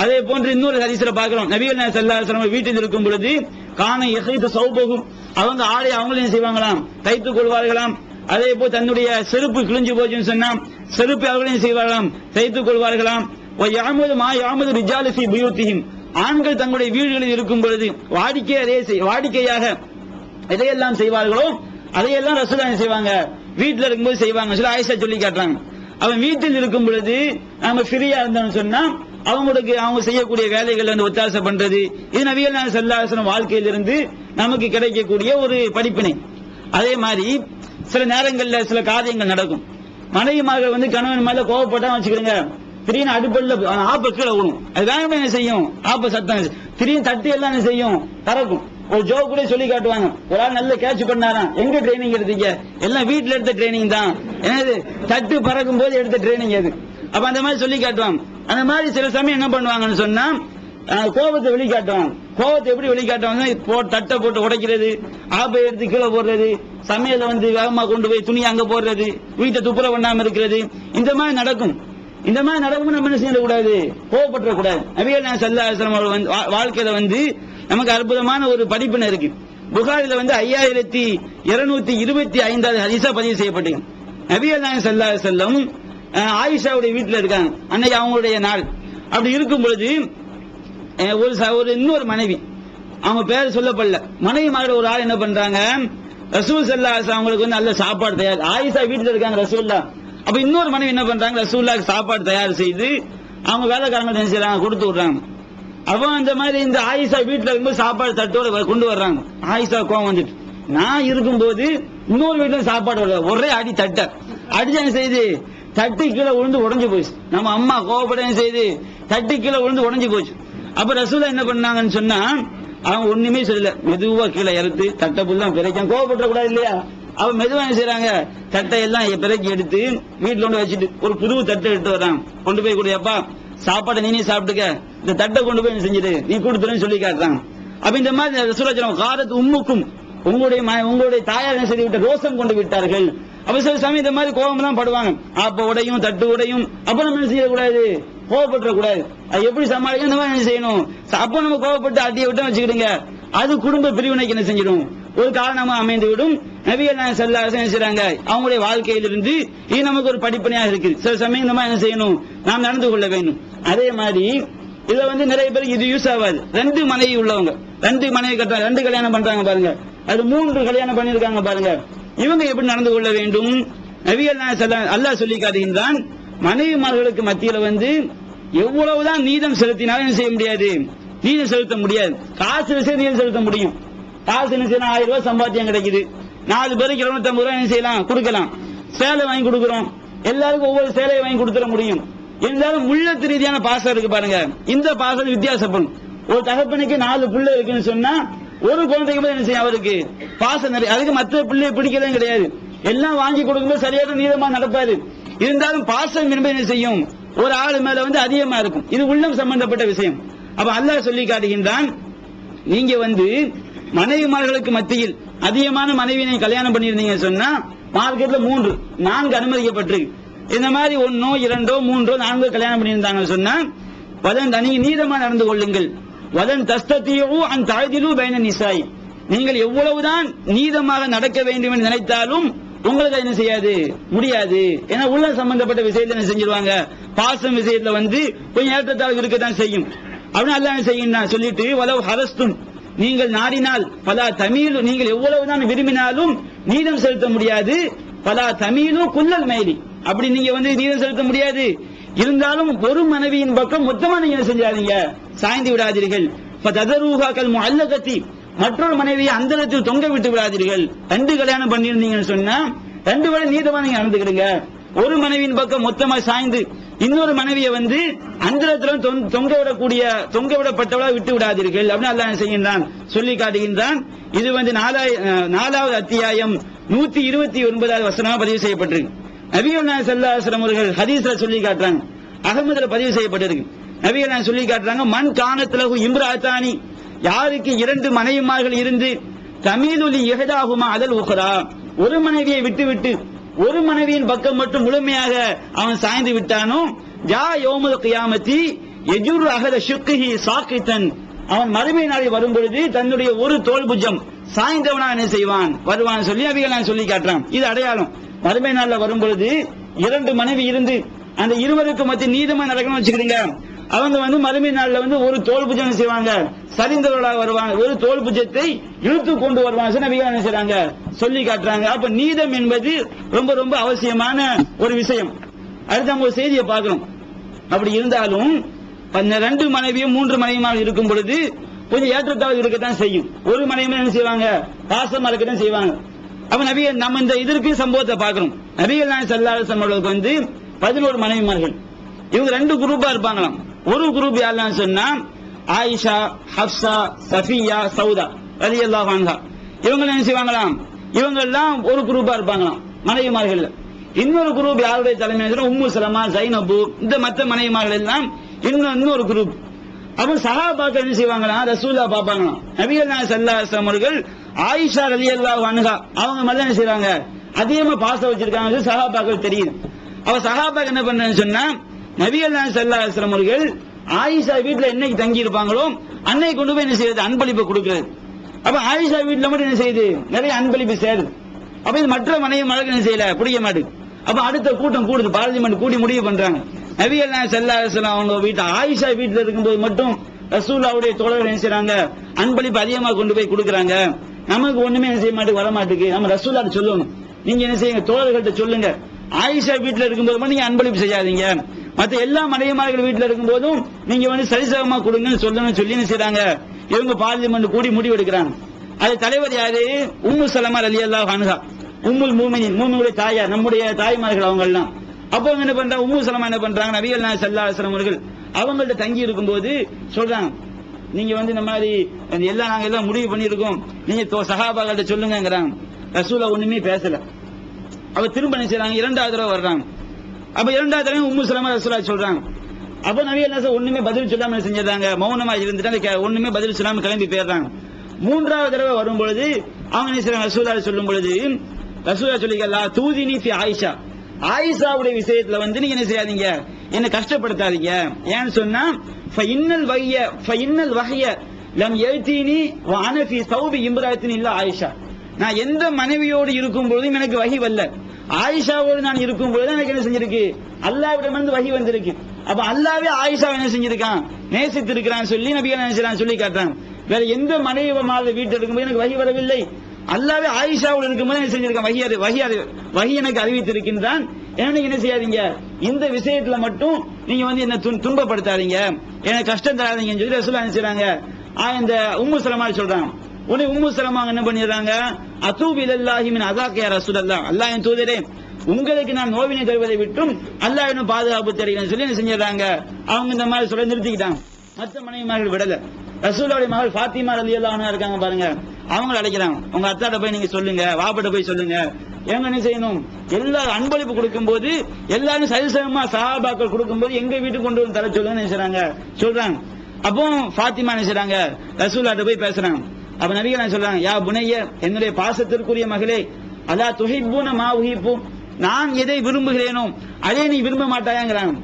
அதே போன்று இன்னொரு ஹதீஸ்ல பார்க்கிறோம், நபிகள் நாயகம் ஸல்லல்லாஹு அலைஹி வஸல்லம் வீட்டில் இருக்கும் பொழுது கான யஹீது சௌபஹு, அவங்க ஆடை அவங்களும் செய்வாங்களாம், தைத்துக் கொள்வார்களாம். அதே போல் தன்னுடைய செருப்பு கிழிஞ்சு போச்சுன்னு சொன்னா செருப்பு அவர்களையும் செய்வார்களாம், தைத்துக் கொள்வார்களாம். வயஅமுது மா யஅமுது ரிஜாலு ஃபீ புயூத்திஹிம், ஆண்கள் தங்களுடைய வீடுகளில் இருக்கும் பொழுது வாடிக்கையாக எதையெல்லாம் செய்வார்களோ அதையெல்லாம் ரசூலுல்லாஹ் செய்வாங்க, வீட்டில் இருக்கும்போது செய்வாங்க சொல்லி ஆயிஷா சொல்லி காட்டுறாங்க. அவன் வீட்டில் இருக்கும் பொழுது நாம ஃப்ரீயா இருந்தோம்னு சொன்னா அவங்களுக்கு அவங்க செய்யக்கூடிய வேலைகள் வந்து ஒத்தாசை பண்றது, இது நபிகள் நாயகம் ஸல்லல்லாஹு அலைஹி வஸல்லம் வாழ்க்கையிலிருந்து நமக்கு கிடைக்கக்கூடிய ஒரு படிப்பினை. அதே மாதிரி சில நேரங்கள்ல சில காரியங்கள் நடக்கும், மனைவிமார்கள் வந்து கணவன் மேல கோவப்பட்டா வச்சுக்கிறீங்க, திடீர்னு அடுப்பல்ல ஆப்ப கீழே விடும், அது வேகமா என்ன செய்யும், ஆப்ப சத்தம் திடீர்னு தட்டி எல்லாம் என்ன செய்யும், பறக்கும். ஒரு ஜோக் கூட சொல்லி காட்டுவாங்க, ஒரு ஆள் நல்ல கேட்ச் பண்ணாராம், எங்க ட்ரைனிங் எடுத்தீங்க, எல்லாம் வீட்டுல எடுத்த ட்ரைனிங் தான், என்னது தட்டு பறக்கும் போது எடுத்த ட்ரைனிங் அது. அப்ப அந்த மாதிரி சொல்லி காட்டுவாங்க. அந்த மாதிரி சில சமயம் என்ன பண்ணுவாங்கன்னு சொன்னா கோபத்தை வெளிக்காட்டுவாங்க. கோபத்தை எப்படி வெளிக்காட்டுவாங்க, தட்டை போட்டு உடைக்கிறது, ஆப்பை எடுத்து கீழே போடுறது, சமையல வந்து வேகமா கொண்டு போய் துணி அங்க போடுறது, வீட்டை துப்புரவு பண்ணாம இருக்கிறது, இந்த மாதிரி நடக்கும். இந்த மாதிரி நடக்கும், நம்ம என்ன செய்யக்கூடாது, கோவப்பற்ற கூடாது. நபிகள் நாயகம் ஸல்லல்லாஹு அலைஹி வஸல்லம் வாழ்க்கையில வந்து நமக்கு அற்புதமான ஒரு படிப்பினை இருக்கு. புகாரில வந்து 5225வது ஹதீஸா பதிவு செய்யப்பட்டது. நபிகள் நாயகம் ஸல்லல்லாஹு அலைஹி வஸல்லம் ஆயிஷாவுடைய வீட்டுல இருக்காங்க, அன்னைக்கு அவங்களுடைய நாள். அப்படி இருக்கும் பொழுது ஒரு இன்னொரு மனைவி, அவங்க பேர் சொல்லப்படல, மனைவி மாதிரி ஒரு ஆள் என்ன பண்றாங்க, ரசூல் ஸல்லல்லாஹு அலைஹி வஸல்லம் அவங்களுக்கு வந்து நல்ல சாப்பாடு தயார், ஆயிஷா வீட்டுல இருக்காங்க ரசூலுல்லாஹ். அப்ப இன்னொரு மனைவி என்ன பண்றாங்க, ரசூலுல்லாஹ்க்கு சாப்பாடு தயார் செய்து அவங்க வேலைக்காரங்க என்ன செய்றாங்க, கொடுத்து விடுறாங்க. அப்ப அந்த மாதிரி இந்த ஆயிஷா வீட்டுல இருக்கும்போது சாப்பாடு தட்டோட கொண்டு வர்றாங்க. ஆயிஷா கோவம் வந்துட்டு, நான் இருக்கும்போது இன்னொரு வீட்டுல சாப்பாடு வரல, ஒரே அடி தட்ட அடிச்சு என்ன செய்து தட்டி கீழே விழுந்து உடைஞ்சு போச்சு. நம்ம அம்மா கோவப்பட செய்து தட்டி கீழே விழுந்து உடைஞ்சு போச்சு. அப்ப ரசூலுல்லாஹ் என்ன பண்ணாங்கன்னு சொன்னா அவங்க ஒண்ணுமே சொல்லல, மெதுவா கீழே இறத்து தட்டை புல்லாம் பிறக்க கோவப்பட கூடாது இல்லையா. அவ மெதுவா என்ன செய்யறாங்க, தட்டை எல்லாம் பிறக்கி எடுத்து வீட்டுல கொண்டு வச்சுட்டு ஒரு புது தட்டை எடுத்து வர்றாங்க, கொண்டு போய் கொடுப்பா சாப்பாடை நீனே சாப்பிட்டுக்க, இந்த தட்டை கொண்டு போய் செஞ்சுட்டு நீ கொடுத்துருன்னு சொல்லி காட்டுறாங்க. அப்ப இந்த மாதிரி ரசூலுல்லாஹ் காரத்து உம்முக்கும், உங்களுடைய தாயார் என்ன செய்து விட்ட ரோசம் கொண்டு விட்டார்கள். அப்ப சில சமயம் இந்த மாதிரி கோபம் தான் படுவாங்க, அப்ப உடையும் தட்டு உடையும். அப்ப நம்ம என்ன செய்யக்கூடாது, கோவப்பட கூடாது. அது எப்படி சமாளிக்க, இந்த மாதிரி என்ன செய்யணும், அப்ப நம்ம கோவப்பட்டு அடியை விட்டு வச்சுக்கிடுங்க, அது குடும்ப பிரிவினைக்கு என்ன செஞ்சிடும், ஒரு காரணமா அமைந்து விடும். நபிகள் நாயகம் ஸல்லல்லாஹு அலைஹி வஸல்லம் செய்றாங்க, அவங்களுடைய வாழ்க்கையிலிருந்து இது நமக்கு ஒரு படிப்பனையாக இருக்கு. சில சமயம் இந்த மாதிரி என்ன செய்யணும், நாம் நடந்து கொள்ள வேண்டும். அதே மாதிரி இதுல வந்து நிறைய பேர் இது யூஸ் ஆகாது. 2 மனைவி உள்ளவங்க, 2 மனைவி கட்டுறாங்க, 2 கல்யாணம் பண்றாங்க பாருங்க, அது 3 கல்யாணம் பண்ணிருக்காங்க பாருங்க, இவங்க எப்படி நடந்து கொள்ள வேண்டும். நபிகள் நாயகம் ஸல்லல்லாஹு அலைஹி வஸல்லம் அல்லாஹ் சொல்லி காட்டுகின்றான், மனைவிமார்களுக்கு மத்தியில வந்து எவ்வளவுதான் நீதம் செலுத்தினாலும் என்ன செய்ய முடியாது, நீதம் செலுத்த முடியாது. காசு விஷயம் நீதம் செலுத்த முடியும். காசு என்ன செய்யலாம், 1000 ரூபாய் சம்பாத்தியம் கிடைக்குது, 4 பேருக்கு 250 ரூபாய் என்ன செய்யலாம், கொடுக்கலாம். சேலை வாங்கி கொடுக்கிறோம், எல்லாருக்கும் ஒவ்வொரு சேலையை வாங்கி கொடுத்துட முடியும். இருந்தாலும் உள்ளத்து ரீதியான பாசம் இருக்கு பாருங்க, இந்த பாசம் வித்தியாசப்படும். ஒரு தகப்பனுக்கு 4 பிள்ளை இருக்குன்னு சொன்னா ஒரு குழந்தைக்கு போது என்ன செய்யும், அவருக்கு பாசம் நிறைய, அதுக்கு மற்ற பிள்ளையை பிடிக்கிறதே கிடையாது, எல்லாம் வாங்கி கொடுக்கும்போது சரியான நீதமா நடப்பாரு. இருந்தாலும் பாசம் என்பது என்ன செய்யும், ஒரு ஆளு மேல வந்து அதிகமா இருக்கும். இது உள்ளம் சம்பந்தப்பட்ட விஷயம். அப்ப அல்லாஹ் சொல்லி காட்டுகின்றான், நீங்க வந்து மனைவிமார்களுக்கு மத்தியில் அதிகமான மனைவியை கல்யாணம் பண்ணிருந்தீங்க சொன்னா மார்க்கெட்ல 3 4 அனுமதிக்கப்பட்டிருக்கு. இந்த மாதிரி 1 2 3 4 கல்யாணம் பண்ணியிருந்தாங்க சொன்னா வதன் நீங்க நீதமா நடந்து கொள்ளுங்கள். வதன் தஸ்ததியு அன் தஅதிலு பைன நிசாய், நீங்கள் எவ்வளவுதான் நீதமாக நடக்க வேண்டும் என்று நினைத்தாலும் உங்களுக்கு என்ன செய்யாது, முடியாது. ஏன்னா உள்ள சம்பந்தப்பட்ட விஷயத்துல என்ன செஞ்சிருவாங்க, பாசம் விஷயத்துல வந்து கொஞ்சம் ஏற்றத்தாழ்வு இருக்கத்தான் செய்யும். அப்படின்னு அல்லாஹ் என்ன செய்யணும் சொல்லிட்டு, வலவ் ஹரஸ்தும், நீங்கள் நாடினால் பலா தமிழ், நீங்கள் எவ்வளவுதான் விரும்பினாலும் நீதம் செலுத்த முடியாது. பலா தமிழும் குல்லல் மைலி, அப்படி நீங்க வந்து நீதம் செலுத்த முடியாது. இருந்தாலும் ஒரு மனைவியின் பக்கம் மொத்தமா நீங்க என்ன செஞ்சாதீங்க, சாய்ந்து விடாதீர்கள். மற்றொரு மனைவியை அந்தரத்தில் தொங்க விட்டு விடாதீர்கள். 2 கல்யாணம் பண்ணியிருந்தீங்கன்னு சொன்னா 2 வேளை நீதமா நீங்க நடந்துக்கிடுங்க. ஒரு மனைவியின் பக்கம் மொத்தமா சாய்ந்து இன்னொரு மனைவியை வந்து அந்தரத்துல தொங்க விடப்பட்டவளா விட்டு விடாதீர்கள் அப்படின்னு அல்லாஹ் செய்கின்றான், சொல்லி காட்டுகின்றான். இது வந்து 4வது அத்தியாயம் 129வது வசனமா பதிவு செய்யப்பட்டிருக்கு. நபிகள் நாயகம் ஸல்லல்லாஹு அலைஹி வஸல்லம் அவர்கள் ஹதீஸ்ல சொல்லி காட்டுறாங்க, அகமதுல பதிவு செய்யப்பட்டிருக்கு. நபிகள் நாயகம் சொல்லி காட்டுறாங்க, மன் கானத் லஹு இம்ராஅத்தானி, யாருக்கு 2 மனைவிமார்கள் இருந்து தமீதுலி இஹ்தாஹுமா அலல் உக்ரா, ஒரு மனைவியை விட்டுவிட்டு ஒரு மனைவியின் பக்கம் மட்டும் முழுமையாக அவன் சாய்ந்து விட்டானோ, ஜா யௌமுல் கியாமத்தி யஜுர் அஹல ஷுக்ஹி சாகிதன், அவன் மறுமை நாளில் வரும் பொழுது தன்னுடைய ஒரு தோள் புஜம் சாய்ந்தவனா என்ன செய்வான், வருவான் சொல்லி நபிகள் சொல்லி காட்டுறான். இது அடையாளம். மறுமை நாளில் வரும் பொழுது 2 மனைவி இருந்து அந்த இருவருக்கு மத்திய நீதமா நடக்கணும்னு வச்சுக்கிடுங்க. அவங்க வந்து மறுமை நாள்ல வந்து ஒரு தோல் புஜம் செய்வாங்க, சரிந்தவர்களாக வருவாங்க, ஒரு தோல் புஜத்தை இழுத்து கொண்டு வருவாங்க நபிகள் செய்றாங்க, சொல்லி காட்டுறாங்க. அப்ப நீதம் என்பது ரொம்ப ரொம்ப அவசியமான ஒரு விஷயம். அடுத்து நம்ம ஒரு செய்தியை பார்க்கணும். அப்படி இருந்தாலும் 2 மனைவியும் 3 மனைவியும் இருக்கும் பொழுது கொஞ்சம் ஏற்றத்தாழ்வு இருக்கத்தான் செய்யும். ஒரு மனைவி என்ன செய்வாங்க, பாசமா இருக்கத்தான் செய்வாங்க. அப்ப நபிகள் நம்ம இந்த இதற்கு சம்பவத்தை பார்க்கணும். நபிகள் நாயகம் ஸல்லல்லாஹு அலைஹி வஸல்லம் வந்து 11 மனைவிமார்கள், இவங்க 2 குரூப்பா இருப்பாங்களாம். ஒரு குரூப் யாருன்னு சொன்னா ஆயிஷா, ஹப்ஸா, சஃபியா, சௌதா ரலியல்லாஹு அன்ஹா, இவங்க என்ன செய்வாங்களாம், இவங்க எல்லாம் ஒரு குரூப்பா இருப்பாங்களாம் மனைவிமார்கள். இன்னொரு குரூப் யாருடைய தலைமையில் உம்மு சலமா, ஜைனபு, இந்த மற்ற மனைவிமார்கள் எல்லாம் இன்னொரு குரூப். அப்ப சஹாபாக்கள் என்ன செய்வாங்களாம், ரசூலுல்லாஹ் பாப்பாங்களாம். நபிகள் நாயகம் ஸல்லல்லாஹு அலைஹி வஸல்லம் அவர்கள் ஆயிஷா ரலியல்லாஹு அன்ஹா அவங்க மேல என்ன செய்றாங்க, அதிகமா பாசம் வச்சிருக்காங்க சஹாபாக்கள் தெரியுது. அவ சஹாபாக்கள் என்ன பண்றாங்கன்னு சொன்னா, நபிகள் நாயகம் ஸல்லல்லாஹு அலைஹி வஸல்லம் அவர்கள் ஆயிஷா வீட்டுல என்னைக்கு தங்கி இருப்பாங்களோ அன்னைக்கு கொண்டு போய் என்ன செய்யுது, அன்பளிப்பு கொடுக்கிறது. அப்ப ஆயிஷா வீட்டுல மட்டும் என்ன செய்யுது, நிறைய அன்பளிப்பு சேருது. அப்ப இது மற்ற மனைவி மழை என்ன செய்யல, பிடிக்க மாட்டேங்குது. அப்ப அடுத்த கூட்டம் கூடுது, பார்லிமெண்ட் கூடி முடிவு பண்றாங்க, நபிகள் நாயகம் ஸல்லல்லாஹு அலைஹி வஸல்லம் அவங்க வீட்டு ஆயிஷா வீட்டுல இருக்கும்போது மட்டும் ரசூலுல்லாஹ்வுடைய தோழர்கள் என்ன செய்றாங்க, அன்பளிப்பு அதிகமா கொண்டு போய் கொடுக்குறாங்க. நமக்கு ஒண்ணுமே என்ன செய்ய மாட்டேங்குது, வர மாட்டேங்குது. நம்ம ரசூலுல்லாஹ் சொல்லணும், நீங்க என்ன செய்யுங்க, தோழர்கள்ட்ட சொல்லுங்க, ஆயிஷா வீட்டுல இருக்கும்போது மட்டும் நீங்க அன்பளிப்பு செய்யாதீங்க, மற்ற எல்லா மனைவிமார்கள் வீட்டுல இருக்கும் போதும் நீங்க வந்து சரிசமமா கொடுங்கன்னு சொல்லணும்னு சொல்லி என்ன செய்றாங்க, இவங்க பார்லிமெண்ட் கூடி முடிவு எடுக்கிறாங்க. அது தலைவர் யாரு, உம்மு சலமா ரலியல்லாஹு அன்ஹா, உம்முல் மூமினின், மூமினுடைய தாயார், நம்முடைய தாய்மார்கள் அவங்க எல்லாம். அப்போ என்ன பண்றாங்க, உம்மு சலமா என்ன பண்றாங்க, நபிகள் நாயகம் ஸல்லல்லாஹு அலைஹி வஸல்லம் அவர்கள் அவங்கள்ட்ட தங்கி இருக்கும்போது சொல்றாங்க, நீங்க வந்து இந்த மாதிரி எல்லாம் நாங்க எல்லாம் முடிவு பண்ணிருக்கோம், நீங்க சஹாபாக்கள்ட்ட சொல்லுங்கிறாங்க. ரசூலுல்லாஹ் ஒண்ணுமே பேசல. அவ திரும்ப என்ன செய்றாங்க, 2வது தடவை வர்றாங்க. அப்ப 2வது தடவை உம்மு சலமா ரசூலுல்லாஹ் சொல்றாங்க. அப்ப நபிகள் நாயகம் ஒண்ணுமே பதில் சொல்லாம செஞ்சாங்க, மௌனமா இருந்துட்டு ஒண்ணுமே பதில் சொல்லாம கிளம்பி போயிடுறாங்க. 3வது தடவை வரும் பொழுது அவங்க என்ன செய்றாங்க, ரசூலுல்லாஹ் சொல்லும் பொழுது ரசூலுல்லாஹ் சொல்லிக்கலாம், தூதினி ஃபி ஆயிஷா, ஆயிஷாவுடைய விஷயத்துல வந்து நீங்க என்ன செய்யாதீங்க, என்ன கஷ்டப்படுத்தாதீங்க. ஏன்னு சொன்னா ஃபஇன்னல் வஹ்ய லம் யஅதீனி வ அன ஃபீ ஸௌபி இம்ராத்தின் இல்ல ஆயிஷா, நான் எந்த மனைவியோடு இருக்கும் பொழுதும் எனக்கு வஹி வரல, ஆயிஷாவோடு நான் இருக்கும் பொழுது எனக்கு என்ன செஞ்சிருக்கு, அல்லாஹ்விடமிருந்து வஹி வந்திருக்கு. அப்ப அல்லாஹ்வே ஆயிஷா என்ன செஞ்சிருக்கான், நேசித்து இருக்கிறான் சொல்லி நபிகள் நாயகம் சொல்லி காட்டுறாங்க. வேற எந்த மனைவி வீட்டில் இருக்கும்போது எனக்கு வஹி வரவில்லை, அல்லாஹ்வே ஆயிஷாவோடு இருக்கும்போது என்ன செஞ்சிருக்கான், வஹி எனக்கு அறிவித்திருக்கின்றான். என்ன செய்யாதீங்க, இந்த விஷயத்துல மட்டும் நீங்க வந்து என்ன துன்பப்படுத்தாதீங்க, எனக்கு கஷ்டம் தராதீங்கன்னு சொல்லி ரசூலுல்லாஹ் என்ன செய்றாங்க, இந்த உம்மு சலமா சொல்றாங்க. உடனே உம்மு சலமா என்ன பண்ணிடுறாங்க, அதூபு இலல்லாஹி மின் அஸாக யா ரசூலல்லாஹ், அல்லாஹ்வின் தூதரே உங்களுக்கு நான் நோவினை தருவதை விட்டும் அல்லாஹ்வின் பாதுகாப்பு தருகிறேன்னு சொல்லி என்ன செஞ்சிடறாங்க, அவங்க இந்த மாதிரி சொல்ல நிறுத்திக்கிட்டாங்க. மற்ற மனைவிமார்கள் விடல. ரசூலுல்லாஹ்வுடைய மகள் ஃபாத்திமா ரலியல்லாஹு அன்ஹா இருக்காங்க பாருங்க, அவங்களை அழைக்கிறாங்க, உங்க அத்தாட்ட போய் நீங்க சொல்லுங்க, வாப்பட்ட போய் சொல்லுங்க, எங்க என்ன செய்யணும், எல்லாரும் அன்பளிப்பு கொடுக்கும் போது எல்லாரும் சரிசமமா சஹாபாக்கள் கொடுக்கும் போது எங்க வீட்டுக்கு கொண்டு வந்து தர சொல்லுங்க சொல்றாங்க. அப்போ ஃபாத்திமா என்ன செய்றாங்க, ரசூலுல்லாஹ்ட்ட போய் பேசுறாங்க. அப்ப நபிகள் சொல்றாங்க, யா புனைய, என்னுடைய பாசத்திற்குரிய மகளே, அலா துஹிப்பூன மா உஹிப்பு, நான் எதை விரும்புகிறேனோ அதை நீ விரும்ப மாட்டாயாங்கிறாங்க.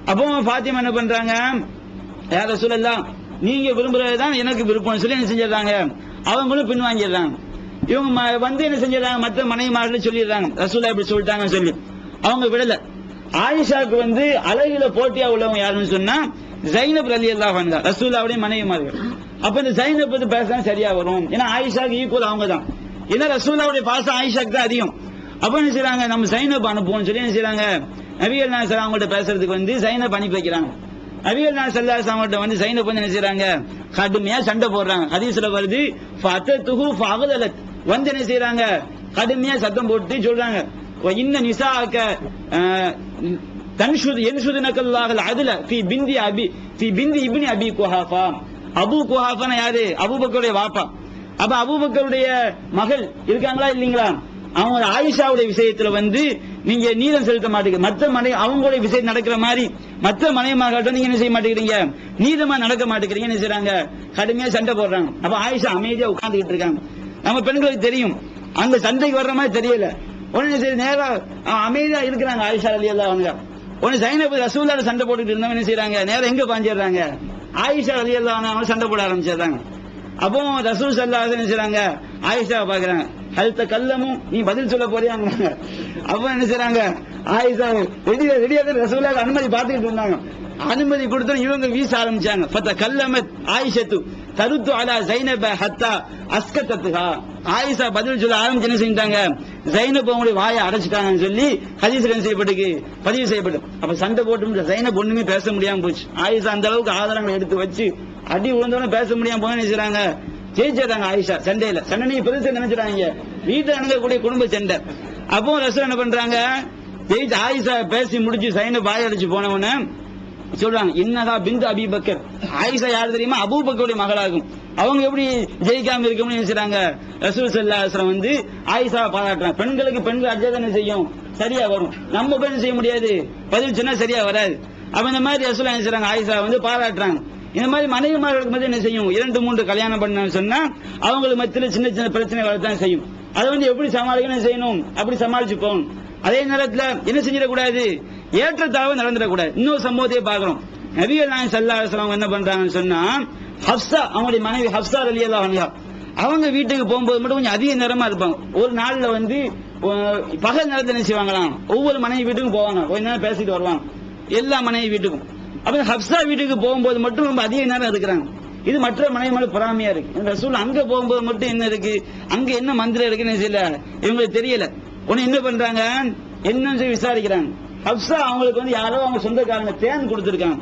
அப்போ ஃபாத்திமா என்ன பண்றாங்க, யா ரசூலல்லாஹ் நீங்க விரும்புறதுதான் எனக்கு விருப்பம் சொல்லி என்ன செஞ்சிடறாங்க, அவங்களும் பின்வாங்கிடுறாங்க. இவங்க வந்து என்ன செஞ்சிடறாங்க, மற்ற மனைவிமார்கள் சொல்லிடுறாங்க, ரசூலுல்லாஹ் இப்படி சொல்லிட்டாங்கன்னு சொல்லி. அவங்க விடல. ஆயிஷாக்கு வந்து அழகில போட்டியா உள்ளவங்க யாருன்னு சொன்னா ஜைனப் ரலியல்லாஹு அன்ஹா, ரசூலுல்லாஹ்வுடைய மனைவிமார்கள். அப்ப இந்த ஜைனப் பத்தி பேசினா சரியா வரும், ஏன்னா ஆயிஷாக்கு ஈக்குவல் அவங்க தான், ஏன்னா ரசூலுல்லாஹ்வுடைய பாசம் ஆயிஷாக்கு தான் அதிகம். அப்ப என்ன செய்றாங்க, நம்ம ஜைனப் அனுப்புவோம் சொல்லி என்ன செய்றாங்க, நபிகள் நாயகம் ஸல்லல்லாஹு அலைஹி வஸல்லம் பேசுறதுக்கு வந்து ஜைனப் அனுப்பி வைக்கிறாங்க. நபிகள் நாயகம் ஸல்லல்லாஹு அலைஹி வஸல்லம் வந்து ஜைனப் வந்து என்ன செய்றாங்க, கடுமையா சண்டை போடுறாங்க. ஹதீஸ்ல வருது ஃபஅததுஹு ஃபஅகலத், வந்து என்ன செய்றாங்க, கடுமையா சத்தம் போட்டு சொல்றாங்க, இன்ன நிசாஅக தன்ஷுது யன்ஷுதுனக்கல்லாஹுல் அத்ல ஃபீ பிந்தி இப்னி அபி குஹாஃபா. அபூ குஹாஃபானா யாரு, அபூபக்கருடைய வாப்பா. அப்ப அபூபக்கருடைய மகள் இருக்காங்களா இல்லீங்களா, அவங்க ஆயிஷாவுடைய விஷயத்துல வந்து நீங்க நீதம் செலுத்த மாட்டீங்க. மற்ற அவங்களுடைய விஷயம் நடக்கிற மாதிரி மற்ற மனைவிமார்கள்ட்ட நீங்க என்ன செய்ய மாட்டேங்கிறீங்க, நீதமா நடக்க மாட்டேங்கிறீங்க. என்ன செய்றாங்க, கடுமையா சண்டை போடுறாங்க. அப்ப ஆயிஷா அமைதியா உட்கார்ந்துகிட்டு இருக்காங்க. நம்ம பெண்களுக்கு தெரியும், அந்த சண்டைக்கு வர்ற மாதிரி தெரியல. உடனே சரி நேரா அமைதியா இருக்கிறாங்க ஆயிஷா ரலியல்லாஹு அன்ஹா. உடனே ஜைனப் ரசூலுல்லாஹ் சண்டை போட்டுட்டு இருந்தவங்க என்ன செய்றாங்க, நேரா எங்க பாஞ்சிடுறாங்க, ஆயிஷா ரலியல்லாஹு அன்ஹா சண்டை போட ஆரம்பிச்சிடுறாங்க. அப்போ ரசூல் ஸல்லல்லாஹு அலைஹி வஸல்லம் என்ன செய்றாங்க, ஆயிஷாவை பாக்குறாங்க. ஹல் தகல்லமு, நீ பதில் சொல்ல போறியாங்க. அப்ப என்ன செய்றாங்க, ஆயிஷா ரெடியா ரசூலுல்லாஹ் அனுமதி பார்த்துட்டு இருந்தாங்க. அனுமதி கொடுத்து இவங்க வீச ஆரம்பிச்சாங்க. ஃபதகல்லமத் ஆயிஷத்து தருத்து அலா ஜைனப ஹத்தா அஸ்கத்தத்துஹா. ஆயிஷா பதில் சொல்ல ஆரம்பிச்சு என்ன செஞ்சாங்க, ஜைனப் அவங்களுடைய வாயை அடைச்சிட்டாங்கன்னு சொல்லி ஹதீஸ்ல பதிவு செய்யப்பட்டு. அப்ப சண்டை போட்டு ஜைனப் ஒண்ணுமே பேச முடியாம போச்சு. ஆயிஷா அந்த அளவுக்கு ஆதாரங்களை எடுத்து வச்சு அடி உழுந்தவன பேச முடியாம போன நினைச்சாங்க, ஜெயிச்சாங்க ஆயிஷா சண்டையில. சண்டை நீங்க பெருசா நினைச்சாங்க, வீட்டுல நடக்கக்கூடிய குடும்ப சண்டை. அப்போ ரசூல் என்ன பண்றாங்க, ஜெயிச்சு ஆயிஷா பேசி முடிச்சு ஜைனப் வாயை அடைச்சு போனவன சொல்றாங்க, இன்னஹா பிந்து அபி பக்கர். ஆயிஷா யார் தெரியுமா, அபூபக்கருடைய மகளாகும். அவங்க எப்படி ஜெயிக்காம இருக்கணும்னு நினைச்சாங்க. ரசூல் ஸல்லல்லாஹு அலைஹி வஸல்லம் வந்து ஆயிஷாவை பாராட்டுறாங்க. பெண்கள் அடிச்சா என்ன செய்யும், சரியா வரும். நம்ம போய் என்ன செய்ய முடியாது, பதில் சொன்னா சரியா வராது. அப்ப இந்த மாதிரி ரசூல் நினைச்சாங்க, ஆயிஷா வந்து பாராட்டுறாங்க. இந்த மாதிரி மனைவிமார்களுக்கு மத்திய என்ன செய்யும், 2-3 கல்யாணம் பண்ண சொன்னா அவங்களுக்கு மத்தியில சின்ன சின்ன பிரச்சனை வரத்தான் செய்யும். அதை வந்து எப்படி சமாளிக்கணும் செய்யணும், அப்படி சமாளிச்சு போகணும். அதே நேரத்தில் என்ன செஞ்சிடக்கூடாது, ஏற்றத்தாழ்வு நடந்துடக்கூடாது. இன்னொரு சம்பவத்தையே பார்க்கிறோம். நபிகள் நாயகம் ஸல்லல்லாஹு அலைஹி வஸல்லம் என்ன பண்றாங்கன்னு சொன்னா, ஹப்ஸா அவங்களுடைய மனைவி ஹப்ஸா ரலியல்லாஹு அன்ஹா அவங்க வீட்டுக்கு போகும்போது மட்டும் கொஞ்சம் அதிக நேரமா இருப்பாங்க. ஒரு நாள்ல வந்து பகல் நேரத்தில் என்ன செய்வாங்களாம், ஒவ்வொரு மனைவி வீட்டுக்கும் போவாங்க, கொஞ்ச நேரம் பேசிட்டு வருவாங்க எல்லா மனைவி வீட்டுக்கும். அப்ப ஹப்ஸா வீட்டுக்கு போகும்போது மட்டும் ரொம்ப அதிக நேரம் இருக்கிறாங்க. இது மற்ற மனைவி மேல பொறாமையா இருக்கு. ரசூல் அங்க போகும்போது மட்டும் என்ன இருக்கு, அங்க என்ன மந்திரம் இருக்குன்னு தெரியல, இவங்களுக்கு தெரியல. உடனே என்ன பண்றாங்க, என்னன்னு சொல்லி விசாரிக்கிறாங்க. ஹப்ஸா அவங்களுக்கு வந்து யாரோ அவங்க சொந்தக்காரங்க தேன் கொடுத்துருக்காங்க.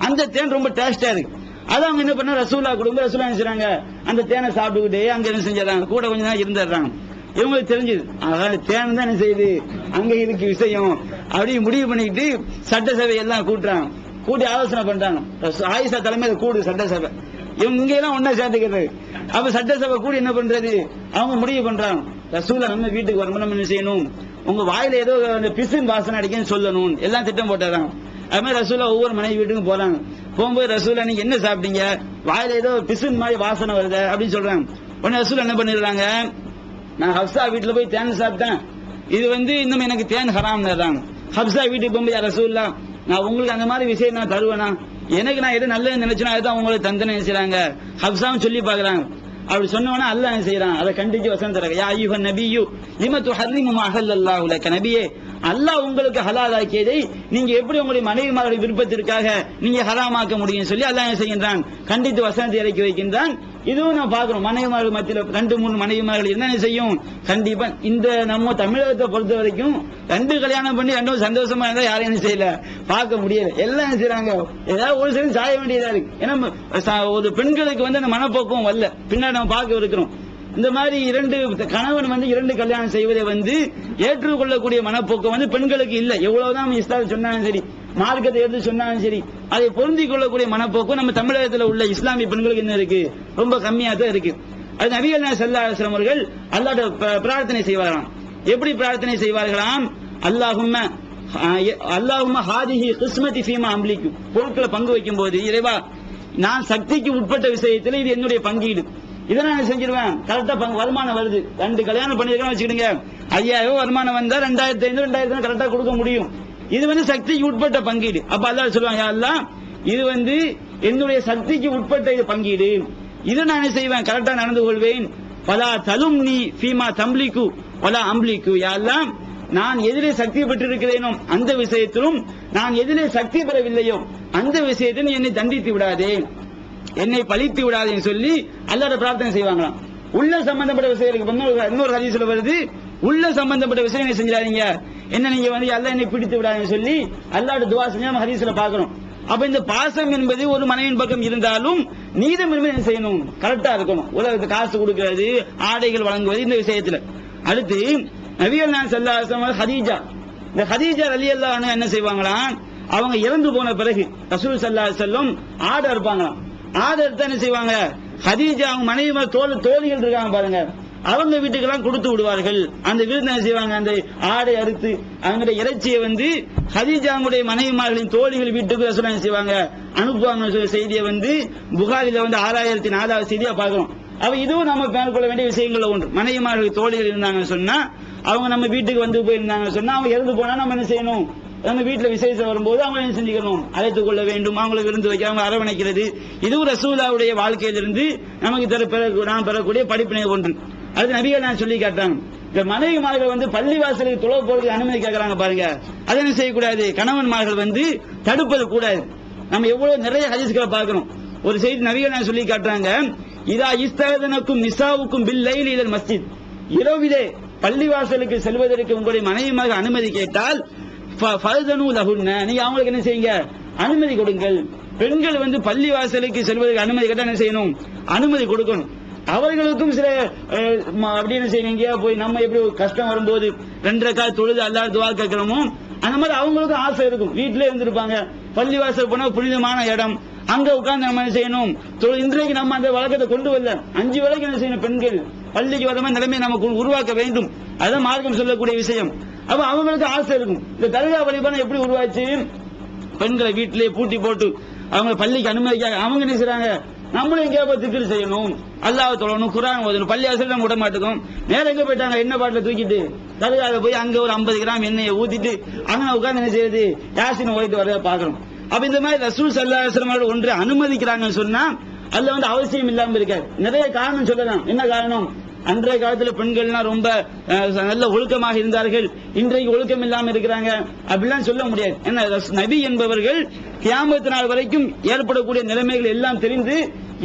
அந்த தேன் ரொம்ப டேஸ்டா இருக்கு. அதை அவங்க என்ன பண்ண, ரசூலா கொடுங்க. ரசூலா என்ன செய்றாங்க, அந்த தேனை சாப்பிட்டுக்கிட்டே அங்க என்ன செஞ்சாங்க, கூட கொஞ்ச நேரம் இருந்துடுறாங்க. இவங்களுக்கு தெரிஞ்சது அதாவது தேன் தான் என்ன செய்யுது, அங்க இருக்கு விஷயம். அப்படி முடிவு பண்ணிக்கிட்டு சட்டசபை எல்லாம் கூட்டுறாங்க. கூட்டி ஆலோசனை பண்றாங்க. ஆயிஷா தலைமையில கூடு சட்டசபை. இவங்க இங்க எல்லாம் ஒன்னா சேர்த்துக்கிறது. அப்ப சட்டசபை கூடி என்ன பண்றது, அவங்க முடிவு பண்றாங்க, ரசூலா நம்ம வீட்டுக்கு வரும்போது நம்ம என்ன செய்யணும், உங்க வாயில ஏதோ பிசின் வாசனை அடிக்கன்னு சொல்லணும். எல்லாம் திட்டம் போட்டுறாங்க. அது மாதிரி ரசூலா ஒவ்வொரு மனைவி வீட்டுக்கும் போறாங்க. போகும்போது ரசூலா நீங்க என்ன சாப்பிட்டீங்க, வாயில ஏதோ பிசின் மாதிரி வாசனை வருது அப்படின்னு சொல்றாங்க. உடனே ரசூலா என்ன பண்ணிடுறாங்க, நான் ஹப்ஸா வீட்டுல போய் தேன் சாப்பிட்டேன், இது வந்து இன்னும் எனக்கு தேன் ஹராம்னு. ஹப்ஸா வீட்டுக்கு போகும்போது ரசூல்லா நான் உங்களுக்கு அந்த மாதிரி விஷயம் நான் தருவேனா, எனக்கு நான் எது நல்லது நினைச்சேன்னா அதுதான் உங்களுக்கு தந்தனை செய்றாங்க. ஹப்ஸாவும் சொல்லி பாக்குறாங்க. அப்படி சொன்னவனா அல்லாஹ் என்ன செய்யறான், அதை கண்டிச்சு வசனம் தராங்க. யா அய்யுஹன் நபியு லிம துஹர்ரிமு மா அஹல்லல்லாஹு லக. நபியே, அல்லாஹ் உங்களுக்கு ஹலாலாக்கியதை நீங்க எப்படி உங்களுடைய மனைவிமார்களுடைய விருப்பத்திற்காக நீங்க ஹராமாக்க முடியும் சொல்லி அல்லாஹ் என்ன செய்கின்றான், கண்டித்து வசனத்தை இறக்கி வைக்கின்றான். இதுவும் நான் பாக்குறோம். மனைவிமார்கள் மத்தியில 2-3 மனைவிமார்கள் என்ன செய்யும், கண்டிப்பா இந்த நம்ம தமிழகத்தை பொறுத்த வரைக்கும் 2 கல்யாணம் பண்ணி 2 சந்தோஷமா இருந்தா யாரும் என்ன செய்யல, பார்க்க முடியல. எல்லாம் என்ன செய்யறாங்க, ஏதாவது ஒரு சரி சாய வேண்டியதா இருக்கு. ஏன்னா ஒரு பெண்களுக்கு வந்து அந்த மனப்போக்கம் வரல, பின்னாடி நம்ம பார்க்க இருக்கிறோம். இந்த மாதிரி 2 கணவன் வந்து 2 கல்யாணம் செய்வதை வந்து ஏற்றுக்கொள்ளக்கூடிய மனப்போக்கம் வந்து பெண்களுக்கு இல்ல. எவ்வளவுதான் இஸ்லாம் சொன்னாலும் சரி, மார்க்கத்தை எடுத்து சொன்னாலும் சரி, அதை பொருந்திக் கொள்ளக்கூடிய மனப்போக்கம் நம்ம தமிழகத்தில் உள்ள இஸ்லாமிய பெண்களுக்கு என்ன இருக்கு, ரொம்ப கம்மியா தான் இருக்கு. அது நபிகள் நாயகம் ஸல்லல்லாஹு அலைஹி வஸல்லம் அவர்கள் அல்லாஹ்விடம் பிரார்த்தனை செய்வார்களாம். எப்படி பிரார்த்தனை செய்வார்களாம், அல்லாஹும்ம ஹாதிஹி கிஸ்மதி ஃபீமா அம்லிக்கு. பொருட்களை பங்கு வைக்கும் போது, இறைவா நான் சக்திக்கு உட்பட்ட விஷயத்தில் இது என்னுடைய பங்கீடு, இதை நான் செஞ்சிருவேன். கரெக்டா வருமானம் வருது, 2 கல்யாணம் பண்ணிருக்கேன் வச்சுக்கிடுங்க, 5000 வருமானம் வந்தா 2500 2000 கரெக்டா கொடுக்க முடியும். இது வந்து சக்திக்கு உட்பட்ட பங்கீடு. அப்ப அல்லாஹ் சொல்லுவாங்க, யா அல்லாஹ் இது வந்து என்னுடைய சக்திக்கு உட்பட்ட இது பங்கீடு, இதை நான் என்ன செய்வேன், கரெக்டா நடந்து கொள்வேன். பலா தலும்னி ஃபீமா தம்லிக்கு வலா அம்லிக்கு. யா அல்லாஹ் நான் எதிலே சக்தி பெற்றிருக்கிறேனோ அந்த விஷயத்திலும் நான் எதிலே சக்தி பெறவில்லையோ அந்த விஷயத்தில் என்னை தண்டித்து விடாதே, என்னை பழித்து விடாதேன்னு சொல்லி அல்லாஹ்வை பிரார்த்தனை செய்வாங்களாம். உள்ள சம்பந்தப்பட்ட விஷயம் இன்னொரு ஹதீஸ்ல வருது, உள்ள சம்பந்தப்பட்ட விஷயம் என்ன செஞ்சிடாதீங்க, என்ன நீங்க வந்து அல்லாஹ் என்னை பிடித்து விடாதுன்னு சொல்லி அல்லாஹ்ட்ட துஆ செஞ்சு நம்ம ஹதீஸ்ல பார்க்கிறோம். அப்ப இந்த பாசம் என்பது ஒரு மனைவியின் பக்கம் இருந்தாலும் நீதம் என்பது என்ன செய்யணும், கரெக்டா இருக்கணும். உலகத்துக்கு காசு கொடுக்கிறது, ஆடைகள் வழங்குவது, இந்த விஷயத்துல. அடுத்து நபிகள் நாயகம் ஸல்லல்லாஹு அலைஹி வஸல்லம் ஹதீஜா, இந்த ஹதீஜா ரலியல்லாஹு அன்ஹா என்ன செய்வாங்களாம், அவங்க இறந்து போன பிறகு ரசூல் ஸல்லல்லாஹு அலைஹி வஸல்லம் ஆடை இருப்பாங்களாம். ஆடை எடுத்து என்ன செய்வாங்க, ஹதீஜா அவங்க மனைவி தோழிகள் இருக்காங்க பாருங்க, அவங்க வீட்டுக்கெல்லாம் கொடுத்து விடுவார்கள். அந்த விருந்தை என்ன செய்வாங்க, அந்த ஆடை அறுத்து அவங்களுடைய இறைச்சியை வந்து ஹதீஜாவுடைய மனைவிமார்களின் தோழிகள் வீட்டுக்கு ரசூல் என்ன செய்வாங்க, அனுப்புவாங்க. செய்தியை வந்து புகாரில வந்து 6004வது செய்தியா பார்க்கிறோம். அவ இதுவும் நம்ம மேற்கொள்ள வேண்டிய விஷயங்கள்ல ஒன்று. மனைவிமார்கள் தோழிகள் இருந்தாங்கன்னு சொன்னா, அவங்க நம்ம வீட்டுக்கு வந்து போயிருந்தாங்கன்னு சொன்னா, அவங்க இறந்து போனா நம்ம என்ன செய்யணும், நம்ம வீட்டுல விசேஷம் வரும்போது அவங்க என்ன செஞ்சுக்கணும், அழைத்துக் கொள்ள வேண்டும், அவங்களை விருந்து வைக்க, அவங்க அரவணைக்கிறது. இதுவும் ரசூலுல்லாஹ்வுடைய வாழ்க்கையிலிருந்து நமக்கு நாம் பெறக்கூடிய படிப்பினை ஒன்று. அது நபிகள் நான் சொல்லி காட்டாங்க. இந்த மனைவிமார்கள் வந்து பள்ளிவாசலுக்கு தொழ போறதுக்கு அனுமதி கேட்கறாங்க பாருங்க, அதை என்ன செய்யக்கூடாது, கணவன்மார்கள் வந்து தடுப்பது கூடாது. நம்ம எவ்வளவு நிறைய ஹதீஸ்களை பார்க்கணும். ஒரு செய்தி நபிகள் நான் சொல்லி காட்டுறாங்க, இதா இஸ்தகதனக்கும் நிசாவுக்கும் பில் லைலி இலல் மஸ்ஜித், இரவிலே பள்ளிவாசலுக்கு செல்வதற்கு உங்களுடைய மனைவிமார்கள் அனுமதி கேட்டால் ஃபர்தனு லஹுன்ன, நீங்க அவங்களுக்கு என்ன செய்யுங்க, அனுமதி கொடுங்கள். பெண்கள் வந்து பள்ளிவாசலுக்கு செல்வதற்கு அனுமதி கேட்டா என்ன செய்யணும், அனுமதி கொடுக்கணும். அவர்களுக்கும் சில அப்படின்னு செய்யணும், போய் நம்ம எப்படி கஷ்டம் வரும்போது 2 ரக்காத் தொழுது அல்லாஹ் துஆ கேட்கிறோமோ அந்த மாதிரி அவங்களுக்கும் ஆசை இருக்கும். வீட்டிலே இருந்திருப்பாங்க, பள்ளிவாசல் போனா புனிதமான இடம், அங்க உட்கார்ந்து நம்ம என்ன செய்யணும், இன்றைக்கு நம்ம அந்த வழக்கத்தை கொண்டு வரல. 5 வேளைக்கு என்ன செய்யணும், பெண்கள் பள்ளிக்கு வர மாதிரி நிலைமை நமக்கு உருவாக்க வேண்டும். அதுதான் மார்க்கம் சொல்லக்கூடிய விஷயம். அப்ப அவங்களுக்கு ஆசை இருக்கும். இந்த தர்கா வழிபாடு எப்படி உருவாச்சு, பெண்களை வீட்டிலேயே பூட்டி போட்டு அவங்க பள்ளிக்கு அனுமதிக்காக அவங்க என்ன செய்றாங்க, நம்மளும் எங்கேயா போய் திக்ர் செய்யணும், அல்லாஹ் தொழணும், குர்ஆன் ஓதணும், பள்ளிவாசல் நம்ம விட மாட்டோம். நேரம் எங்க போயிட்டாங்க, எண்ணெய் பாட்டில தூக்கிட்டு தர்கால போய் அங்க ஒரு 50 கிராம் எண்ணெயை ஊத்திட்டு அங்க உட்கார்ந்து என்ன செய்யுது, யாசின் ஓதிட்டு வரத பாக்குறோம். அப்ப இந்த மாதிரி ரசூல் ஸல்லல்லாஹு அலைஹி வஸல்லம் ஒன்று அனுமதிக்கிறாங்கன்னு சொன்னா அதுல வந்து அவசியம் இல்லாம இருக்காது. நிறைய காரணம் சொல்லலாம். என்ன காரணம், அன்றைய காலத்துல பெண்கள்லாம் ரொம்ப நல்ல ஒழுக்கமாக இருந்தார்கள், இன்றைக்கு ஒழுக்கம் இல்லாம இருக்கிறாங்க அப்படிலாம் சொல்ல முடியாது. ஏன்னா நபி என்பவர்கள் கியாமத் நாள் வரைக்கும் ஏற்படக்கூடிய நிலைமைகள் எல்லாம் தெரிந்து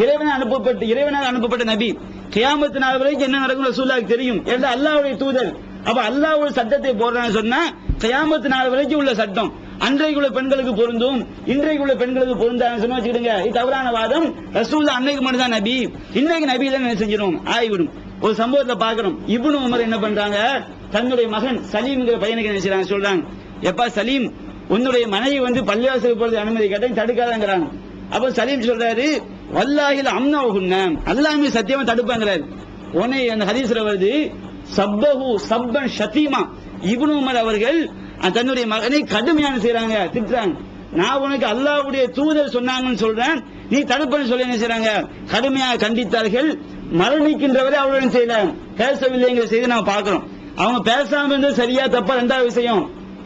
இறைவனால் அனுப்பப்பட்ட நபி. கியாமத் நாள் வரைக்கும் என்ன நடக்கும் ரசூலுல்லாஹ்வுக்கு தெரியும். ஏன்னா அல்லாஹ்வுடைய தூதர். அப்ப அல்லாஹ்வுடைய சட்டத்தை போடுறான்னு சொன்னா கியாமத் நாள் வரைக்கும் உள்ள சட்டம் அன்றைக்கு உள்ள பெண்களுக்கு பொருந்தும், இன்றைக்கு உள்ள பெண்களுக்கு பொருந்தான்னு சொன்னா வச்சுக்கிடுங்க, இது தவறான வாதம். ரசூலுல்லாஹ் அன்னைக்கு மட்டும் தான் நபி, இன்னைக்கு நபி தான் என்ன செஞ்சிடும், ஆகிவிடும். ஒரு சம்பவத்தை பார்க்கிறோம். இப்னு உமர் என்ன பண்றாங்க, தன்னுடைய மகன் சலீம்ங்கிற பையனுக்கு என்ன செய்றாங்க, சொல்றாங்க, எப்பா சலீம், உன்னுடைய மனைவி வந்து பள்ளிவாசலுக்கு போறது அனுமதி கேட்டா தடுக்காதங்கிறாங்க. அப்ப சலீம் சொல்றாரு, வல்லாஹில் அம்னவுஹுன்ன, அல்லாஹ்வே சத்தியமா தடுப்பாங்கிறாரு. உடனே அந்த ஹதீஸ்ல வருது, சப்பஹு சப்பன் ஷதீமா, இப்னு உமர் அவர்கள் தன்னுடைய மகனை கடுமையான செய்றாங்க, திட்டுறாங்க. நான் உனக்கு அல்லாஹ்வுடைய தூதர் சொன்னாங்கன்னு சொல்றேன், நீ தடுப்பன்னு சொல்லி என்ன செய்றாங்க, கடுமையாக கண்டித்தார்கள். மரணிக்கின்றவரை அவருடன் செய்யல பேசவில்லைங்கிற செய்தி நாம் பார்க்கிறோம். அவங்க பேசாம இருந்தது சரியா தப்பா ரெண்டாவது விஷயம்,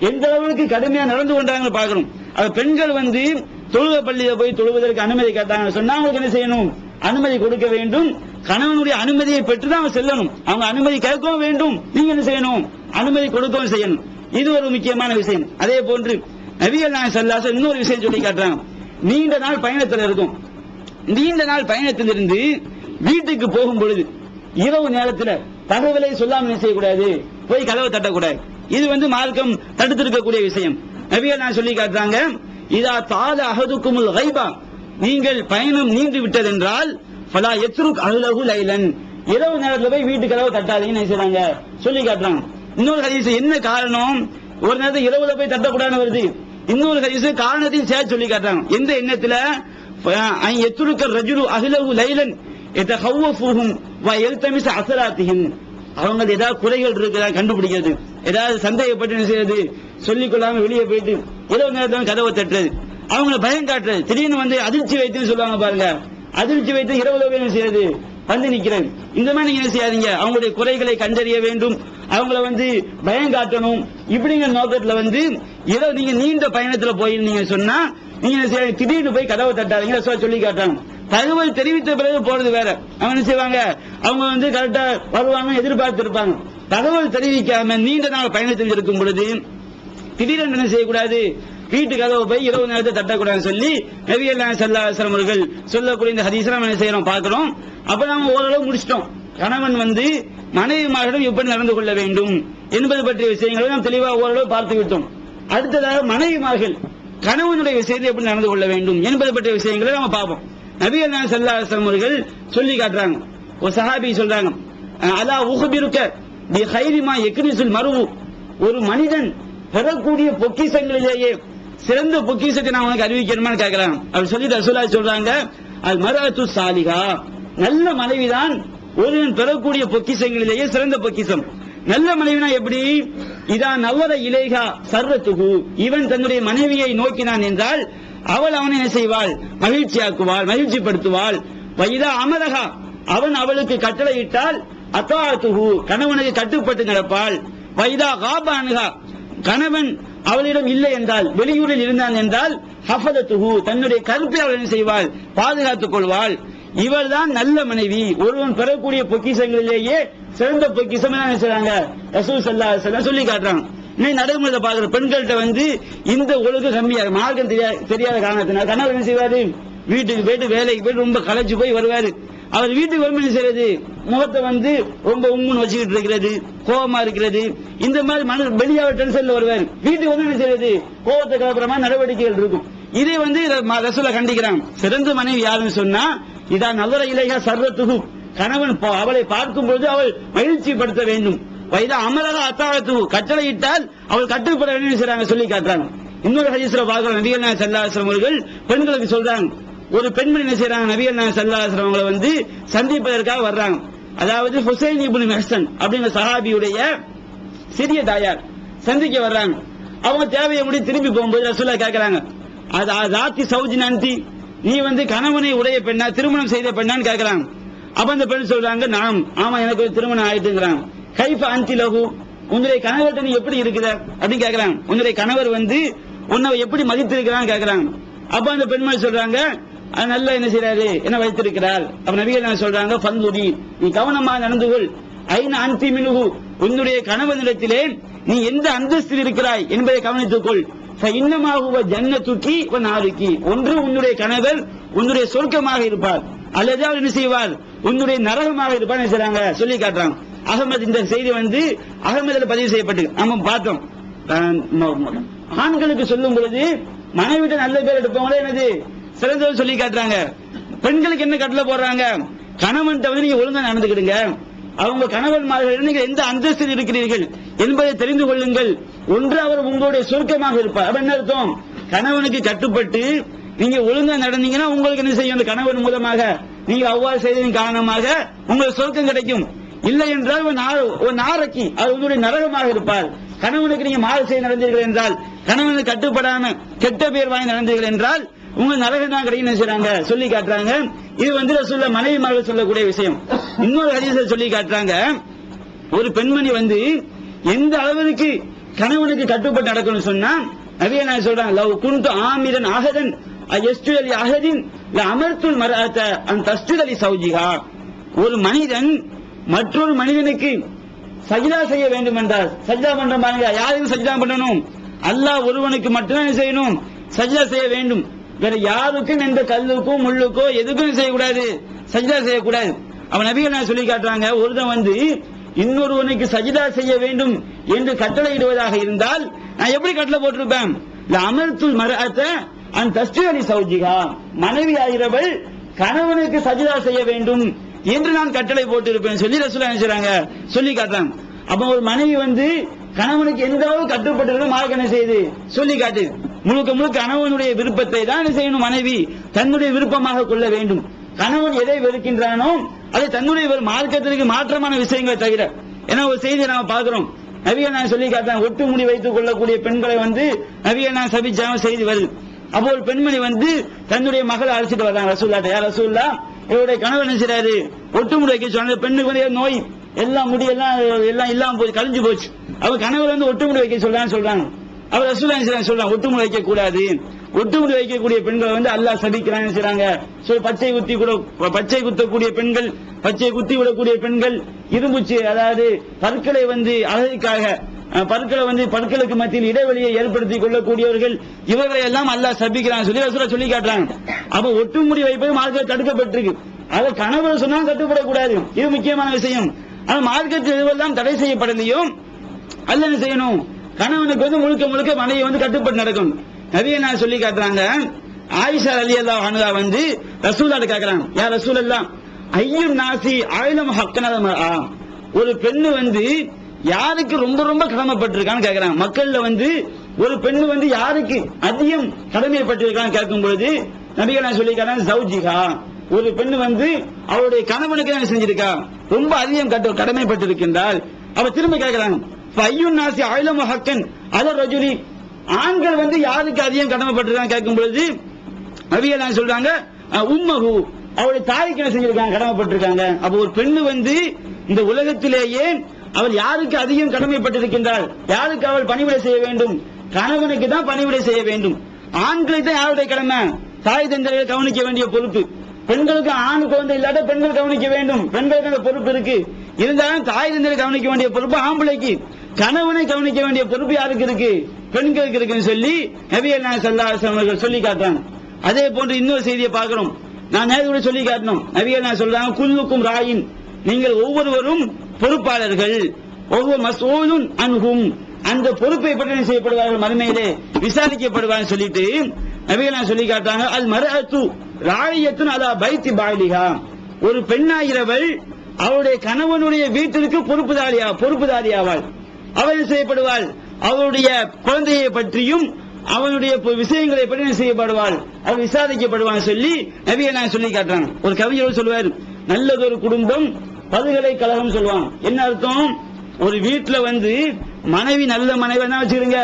எந்த அளவுக்கு கடுமையா நடந்து கொண்டாங்க பார்க்கிறோம். பெண்கள் வந்து தொழுக பள்ளியில போய் தொழுவதற்கு அனுமதி கேட்டாங்க சொன்னா அவங்களுக்கு என்ன செய்யணும், அனுமதி கொடுக்க வேண்டும். கணவனுடைய அனுமதியை பெற்றுதான் அவங்க செல்லணும். அவங்க அனுமதி கேட்கவும் வேண்டும், நீங்க என்ன செய்யணும், அனுமதி கொடுக்கவும் செய்யணும். இது ஒரு முக்கியமான விஷயம். அதே போன்று நபிகள் நாயகம் ஸல்லல்லாஹு அலைஹி வஸல்லம் இன்னொரு விஷயம் சொல்லி காட்டுறாங்க. நீண்ட நாள் பயணத்தில் இருக்கும். நீண்ட நாள் பயணத்திலிருந்து வீட்டுக்கு போகும் பொழுது இரவு நேரத்தில் தகவலை சொல்லாமல் செய்யக்கூடாது, போய் கதவை தட்டக்கூடாது. இது வந்து மார்க்கம் தடுத்திருக்கக்கூடிய விஷயம். நபிகள் நாயகம் சொல்லி காட்டுறாங்க, இதா தால அஹதுக்குமுல் கைபா, நீங்கள் பயணம் நீண்டு விட்டதென்றால் ஃபலா யத்ருக் அஹ்லஹு லைலன், இரவு நேரத்தில் போய் வீட்டு கதவை தட்டாதீங்கன்னு செய்றாங்க, சொல்லி காட்டுறாங்க. இன்னொரு ஹதீஸ் என்ன காரணம், ஒரு நேரத்தில் இரவுல போய் தட்டக்கூடாதுன்னு வருது. இன்னொரு ஹதீஸ் காரணத்தையும் சேர்த்து சொல்லி காட்டுறாங்க. எந்த எண்ணத்துல, யத்ருக ரஜுலு அஹ்லஹு லைலன் யதஹவ்வஃபுஹும் வ யல்தமிஸ அஸராத்திஹிம், அவங்க ஏதாவது குறைகள் இருக்குதா கண்டுபிடிக்கிறது, ஏதாவது சந்தேகப்பட்டு என்ன செய்யறது, சொல்லிக் கொள்ளாம வெளியே போயிட்டு இரவு நேரத்தில் கதவை தட்டுறது, அவங்கள பயம் காட்டுறது. திடீர்னு வந்து அதிர்ச்சி வைத்துன்னு சொல்லுவாங்க பாருங்க, அதிர்ச்சி வைத்து இரவுல போய் என்ன செய்யறது, வந்து நிக்கிறது. இந்த மாதிரி நீங்க என்ன செய்யாதீங்க, அவங்களுடைய குறைகளை கண்டறிய வேண்டும், அவங்கள வந்து பயம் காட்டணும். இப்படிங்கிற நோக்கத்துல வந்து ஏதோ நீங்க நீண்ட பயணத்துல போயிருந்தீங்க சொன்னா நீங்க என்ன செய்ய, திடீர்னு போய் கதவை தட்டாதீங்க சொல்லி காட்டுறாங்க. தகவல் தெரிவித்த பிறகு போறது வேற. அவங்க என்ன செய்வாங்க, அவங்க வந்து கரெக்டா வருவாங்க எதிர்பார்த்து இருப்பாங்க. தகவல் தெரிவிக்காம நீண்ட நாள் பயணத்தில் இருக்கும் பொழுது திடீரென்று என்ன செய்யக்கூடாது, வீட்டு கதவை போய் இரவு நேரத்தை தட்டக்கூடாதுன்னு சொல்லி நபிகள் நாயகம் ஸல்லல்லாஹு அலைஹி வஸல்லம் அவர்கள் சொல்லக்கூடிய இந்த ஹதீஸை நம்ம என்ன செய்யறோம் பார்க்கிறோம். அப்ப நாம ஓரளவு முடிச்சிட்டோம். கணவன் வந்து மனைவிமாரிடம் எப்படி நடந்து கொள்ள வேண்டும் என்பது பற்றிய விஷயங்களை நாம் தெளிவாக ஓரளவு பார்த்து விட்டோம். அடுத்ததாக மனைவிமார்கள் கணவனுடைய விஷயத்தை எப்படி நடந்து கொள்ள வேண்டும் என்பது பற்றிய விஷயங்களை நம்ம பார்ப்போம். நபிகள் நாயகம் ஸல்லல்லாஹு அலைஹி வஸல்லம் அவர்கள் சொல்லி காட்டுறாங்க. ஒரு சஹாபி சொல்றாங்க, அலா உஹ்பிருக பி கைரி மா யக்னிசுல் மர்உ, ஒரு மனிதன் பெறக்கூடிய பொக்கிஷங்களிலேயே சிறந்த பொக்கிஷத்தை நான் உனக்கு அறிவிக்கணுமான்னு கேட்கிறாங்க. அப்படி சொல்லி ரசூலுல்லாஹி சொல்றாங்க, அல் மர்அத்து சாலிஹா, நல்ல மனைவிதான் ஒருவன் பெறக்கூடிய பொக்கிஷங்களிலேயே சிறந்த பொக்கிஷம். நல்ல மனைவினா எப்படி? இதா நவர இலேகா சர்வத்துகு, இவன் தன்னுடைய மனைவியை நோக்கினான் என்றால் அவள் அவனை என்ன செய்வாள்? மகிழ்ச்சியாக்குவாள், மகிழ்ச்சிப்படுத்துவாள். வைதா அமரகா, அவன் அவளுக்கு கட்டளையிட்டால் அத்தாத்துகு, கணவனுக்கு கட்டுப்பட்டு நடப்பாள். வைதா காபானுகா, கணவன் அவளிடம் இல்லை என்றால், வெளியூரில் இருந்தான் என்றால் ஹஃபதத்துகு, தன்னுடைய கருப்பை அவள் என்ன செய்வாள்? பாதுகாத்துக் கொள்வாள். இவள் தான் நல்ல மனைவி. ஒருவன் பெறக்கூடிய பொக்கிஷங்களிலேயே சிறந்த பொக்கிஷம் என்ன செய்றாங்க? ரசூல் ஸல்லல்லாஹு அலைஹி வஸல்லம் சொல்லி காட்டுறாங்க. இன்னைக்கு நடைமுறையில் பார்க்கிற பெண்கள்கிட்ட வந்து இந்த ஒழுங்கு கம்மியாக மார்க்கம் தெரியாத காரணத்தினால் கணவர் என்ன செய்வாரு? வீட்டுக்கு போயிட்டு வேலைக்கு போயிட்டு ரொம்ப களைச்சு போய் வருவாரு. அவர் வீட்டுக்கு வரும் என்ன செய்யறது? முகத்தை வந்து ரொம்ப உம்முன்னு வச்சுக்கிட்டு இருக்கிறது, கோபமா இருக்கிறது, இந்த மாதிரி மன வெளியாக டென்ஷன்ல வருவாரு. வீட்டுக்கு வந்து என்ன செய்யறது? கோபத்தை கலப்புறமா நடவடிக்கைகள் இருக்கும். இதை வந்து ரசூலை கண்டிக்கிறாங்க. சிறந்த மனைவி யாருன்னு சொன்னா இதான் நல்ல இலையா சர்வத்துகு, கணவன் அவளை பார்க்கும் பொழுது அவள் மகிழ்ச்சிப்படுத்த வேண்டும். வைதா அமரக அத்தாத்துகு, கட்டளையிட்டால் அவள் கட்டுப்பட வேண்டும் செய்றாங்க, சொல்லி காட்டுறாங்க. இன்னொரு ஹதீஸ்ல பார்க்கிறோம், நபிகள் நாயகம் ஸல்லல்லாஹு அலைஹி வஸல்லம் அவர்கள் பெண்களுக்கு சொல்றாங்க. ஒரு பெண்மணி என்ன செய்றாங்க? நபிகள் நாயகம் ஸல்லல்லாஹு அலைஹி வஸல்லம் அவங்களை வந்து சந்திப்பதற்காக வர்றாங்க. அதாவது ஹுசைன் இப்னு மெஹ்சன் அப்படிங்கிற சஹாபியுடைய சிறிய தாயார் சந்திக்க வர்றாங்க. அவங்க தேவையை முடி திரும்பி போகும்போது ரசூலுல்லாஹ் கேட்கறாங்க, அது ஆதி சௌஜி நந்தி, நீ வந்து கணவனை உடைய பெண்ணா, திருமணம் செய்த பெண்ணான்னு கேட்கறாங்க. அப்ப அந்த பெண் சொல்றாங்க, நாம் ஆமா எனக்கு திருமணம் ஆயிட்டுங்கிறாங்க. கைஃப அன்தி லஹு, உன்னுடைய கணவர்கிட்ட நீ எப்படி இருக்கிற அப்படின்னு கேட்கறாங்க. உன்னுடைய கணவர் வந்து உன்னை எப்படி மதித்திருக்கிறான்னு கேட்கறாங்க. அப்ப அந்த பெண்மணி சொல்றாங்க, நல்லா என்ன செய்யறாரு, என்ன வைத்திருக்கிறார். அப்ப நபிகள் நாயகம் சொல்றாங்க, ஃபந்துரி, நீ கவனமாக நடந்து கொள். ஐன அன்தி மினுஹு, உன்னுடைய கணவனிடத்திலே நீ எந்த அந்தஸ்தில் இருக்கிறாய் என்பதை கவனித்துக் கொள். இன்னமாகுவ ஜன்னத்துக்கி வ நாருக்கி, ஒன்று உன்னுடைய கணவர் உன்னுடைய சொர்க்கமாக இருப்பார், அல்லது அவர் என்ன செய்வார்? உன்னுடைய நரகமாக இருப்பார் செய்றாங்க, சொல்லி காட்டுறாங்க. அகமது இந்த செய்தி வந்து அகமதுல பதிவு செய்யப்பட்டு நம்ம பார்த்தோம். ஆண்களுக்கு சொல்லும் பொழுது மனைவிட்ட நல்ல பேர் எடுப்பவங்களே என்னது சிறந்தவர் சொல்லி காட்டுறாங்க. பெண்களுக்கு என்ன கட்டளை போடுறாங்க? கணவன்கிட்ட வந்து நீங்க ஒழுங்கா நடந்துக்கிடுங்க, அவங்க கணவன்மார்கள் நீங்க எந்த அந்தஸ்தில் இருக்கிறீர்கள் என்பதை தெரிந்து கொள்ளுங்கள். ஒன்று அவர் உங்களுடைய சுருக்கமாக இருப்பார். அப்ப என்ன அர்த்தம்? கணவனுக்கு கட்டுப்பட்டு நீங்க ஒழுங்கா நடந்தீங்கன்னா உங்களுக்கு என்ன செய்யும்? கணவன் மூலமாக நீங்க அவ்வாறு செய்ததின் காரணமாக உங்களுக்கு சொர்க்கம் கிடைக்கும். இல்லை என்றால் ஒரு நாரைக்கு அது உங்களுடைய நரகமாக இருப்பார். கணவனுக்கு நீங்க மாறு செய்ய நடந்தீர்கள் என்றால், கணவனுக்கு கட்டுப்படாம கெட்ட பேர் வாங்கி நடந்தீர்கள் என்றால் உங்களுக்கு நரகம் தான் கிடைக்கும் செய்றாங்க, சொல்லி காட்டுறாங்க. இது வந்து ரசூலுல்லாஹ் மனைவிமார்கள் சொல்லக்கூடிய விஷயம். இன்னொரு ஹதீஸ்ல சொல்லி காட்டுறாங்க, ஒரு பெண்மணி வந்து எந்த அளவிற்கு கணவனுக்கு கட்டுப்பட்டு நடக்கணும்னு சொன்னா நபியே நான் சொல்றாங்க, லவ் குன்து ஆமிரன் அஹதன் அயஸ்துலி அஹதின் ல அமர்த்துல் மர்அத அன் தஸ்துலி சௌஜிஹா, ஒரு மனிதன் மற்றொரு மனிதனுக்கு சஜ்தா செய்ய வேண்டும் என்றால், சஜ்தா பண்ற பாருங்க, யாருக்கு சஜ்தா பண்ணணும்? அல்லாஹ் ஒருவனுக்கு மட்டும்தான் செய்யணும், சஜ்தா செய்ய வேண்டும். வேற யாருக்கும் எந்த கல்லுக்கும் முள்ளுக்கோ எதுக்கும் செய்யக்கூடாது, சஜ்தா செய்யக்கூடாது. அவன் நபிகள் நான் சொல்லி காட்டுறாங்க, ஒருத்தன் வந்து இன்னொருவனுக்கு சஜ்தா செய்ய வேண்டும் என்று கட்டளை இடுவதாக இருந்தால் நான் எப்படி கட்டளை போட்டிருப்பேன்? அமர்த்துல் மர்அத அன் தஸ்துலி சௌஜிஹா, மனைவி ஆகிறவள் கணவனுக்கு சஜ்தா செய்ய வேண்டும் என்று நான் கட்டளை போட்டிருப்பேன் சொல்லி ரசூலுல்லாஹ் நினைச்சாங்க, சொல்லி காட்டுறாங்க. அப்ப ஒரு மனைவி வந்து கணவனுக்கு எந்த அளவு கட்டுப்பட்டு மார்க்கம் என்ன செய்யுது சொல்லி காட்டு. முழுக்க முழுக்க கணவனுடைய விருப்பத்தை தான் என்ன செய்யணும், மனைவி தன்னுடைய விருப்பமாக கொள்ள வேண்டும். கணவன் எதை வெறுக்கின்றானோ அதை தன்னுடைய மார்க்கத்திற்கு மாற்றமான விஷயங்களை தவிர. ஏன்னா ஒரு செய்தியை நாம பார்க்கிறோம், நபிகள் நான் சொல்லி காட்டுறேன், ஒட்டு முடி வைத்துக் கொள்ளக்கூடிய பெண்களை வந்து நபிகள் நான் சபிச்சாம செய்தி வருது. அப்போ ஒரு பெண்மணி வந்து தன்னுடைய மகளை அழைச்சிட்டு வர்றாங்க ரசூலுல்லாஹ், யா ரசூலுல்லாஹ், இவருடைய கணவன் என்ன செய்றாரு, ஒட்டு முடி வைக்க சொன்ன பெண்ணுக்கு வந்து நோய் எல்லாம் முடி எல்லாம் இல்லாம போய் கழிஞ்சு போச்சு. அவன் கணவர் வந்து ஒட்டு முடி வைக்க சொல்றாங்க. அவர் ரசூலுல்லாஹ் சொல்றாங்க, ஒட்டு முடி வைக்க கூடாது, ஒட்டு முடி வைக்கக்கூடிய பெண்களை வந்து அல்லாஹ் சபிக்கிறான்னு செய்றாங்க. பச்சை குத்தக்கூடிய பெண்கள், பச்சை குத்தி விடக்கூடிய பெண்கள், இரும்புச்சு அதாவது பற்களை வந்து அழகுக்காக பற்களுக்கு மத்தியில் இடைவெளியை ஏற்படுத்திக் கொள்ளக்கூடியவர்கள், இவர்களை எல்லாம் அல்லாஹ் சபிக்கிறான் சொல்லி காட்டுறாங்க. அப்ப ஒட்டுமுடி வைப்பது மார்க்கத்தில் தடுக்கப்பட்டிருக்கு. அதை கணவர் சொன்னால் கட்டுப்படக்கூடாது, இது முக்கியமான விஷயம். ஆனால் மார்க்கத்தில் எதுவெல்லாம் தடை செய்யப்படலையோ அல்ல என்ன செய்யணும், கணவனுக்கு முழுக்க முழுக்க மனைவி கட்டுப்பட்டு நடக்கணும். நபியை நான் சொல்லி காட்டுறாங்க. ஆயிஷா ரலியல்லாஹு அன்ஹா ரசூலுல்லாஹ் கேக்குறாங்க, யா ரசூலல்லாஹ் ஐயும் நாசி ஆயிலம் ஹக்கன, ஒரு பெண்ணு யாருக்கு ரொம்ப ரொம்ப கடமைப்பட்டிருக்கான்னு கேக்குறாங்க. மக்கள்ல ஒரு பெண்ணு யாருக்கு அதிகம் கடமைப்பட்டிருக்கான்னு கேட்கும் பொழுது நபிகள் நான் சொல்லி காட்டுறாங்க, ஜௌஜிகா, ஒரு பெண்ணு அவருடைய கணவனுக்கு என்ன செஞ்சிருக்கா, ரொம்ப அதிகம் கடமைப்பட்டிருக்கின்றால். அவ திரும்ப கேட்கிறாங்க, ஐயும் நாசி ஆயிலம் ஹக்கன் அல ரஜுலி, ஆண்கள் யாருக்கு அதிகம் கடமைப்பட்டிருக்கான்னு கேட்கும் பொழுது நபிகள் நான் சொல்றாங்க, உம்மஹு, அவருடைய தாய்க்கு என்ன செஞ்சிருக்காங்க, கடமைப்பட்டிருக்காங்க. அப்ப ஒரு பெண்ணு இந்த உலகத்திலேயே அவள் யாருக்கு அதிகம் கடமைப்பட்டிருக்கின்றாள், யாருக்கு அவள் பணிவிடை செய்ய வேண்டும், கணவனுக்கு தான் பணிவிடை செய்ய வேண்டும். ஆண்களுக்கு தான் யாருடைய கடமை, தாய் தந்தையை கவனிக்க வேண்டிய பொறுப்பு. பெண்களுக்கு ஆண் குழந்தை இல்லாத பெண்கள் கவனிக்க வேண்டும், பெண்களுக்கு அந்த பொறுப்பு இருக்கு. இருந்தாலும் தாய் தந்தையை கவனிக்க வேண்டிய பொறுப்பு ஆம்பளைக்கு, கணவனை கவனிக்க வேண்டிய பொறுப்பு யாருக்கு இருக்கு, பெண்களுக்கு இருக்குன்னு சொல்லி நபிகள் நாயகம் ஸல்லல்லாஹு அலைஹி வஸல்லம் சொல்லி காட்டுறாங்க. அதே போன்று இன்னொரு செய்தியை பார்க்கிறோம். நான் நேரடி சொல்லி காட்டணும். நபிகள் நாயகம் சொல்றாங்க, குல்லுக்கும் ராயின், நீங்கள் ஒவ்வொருவரும் பொறுப்பாளர்கள், ஒவ்வொரு மஸ்ஊலுன் அன்ஹும், அந்த பொறுப்பை பற்றி செய்யப்படுவார்கள், மறுமையிலே விசாரிக்கப்படுவார்கள் சொல்லிட்டு நபிகள் நாயகம் சொல்லி காட்டாங்க. அல் மர்அத்து ராயியத்துன் அலா பைத்தி பாலிஹா, ஒரு பெண்ணாகிறவள் அவருடைய கணவனுடைய வீட்டிற்கு பொறுப்புதாரியாவாள். அவள் செய்யப்படுவாள், அவருடைய குழந்தையை பற்றியும் அவனுடைய விஷயங்களை பற்றி செய்யப்படுவாள், அவள் விசாரிக்கப்படுவான்னு சொல்லி நபிகள் நாயகம் சொல்லி காட்டுறாங்க. ஒரு கவிஞர் சொல்லுவார், நல்லதொரு குடும்பம் பல்கலைக்கழகம் சொல்லுவான். என்ன அர்த்தம், ஒரு வீட்டுல மனைவி நல்ல மனைவி என்ன வச்சுருங்க,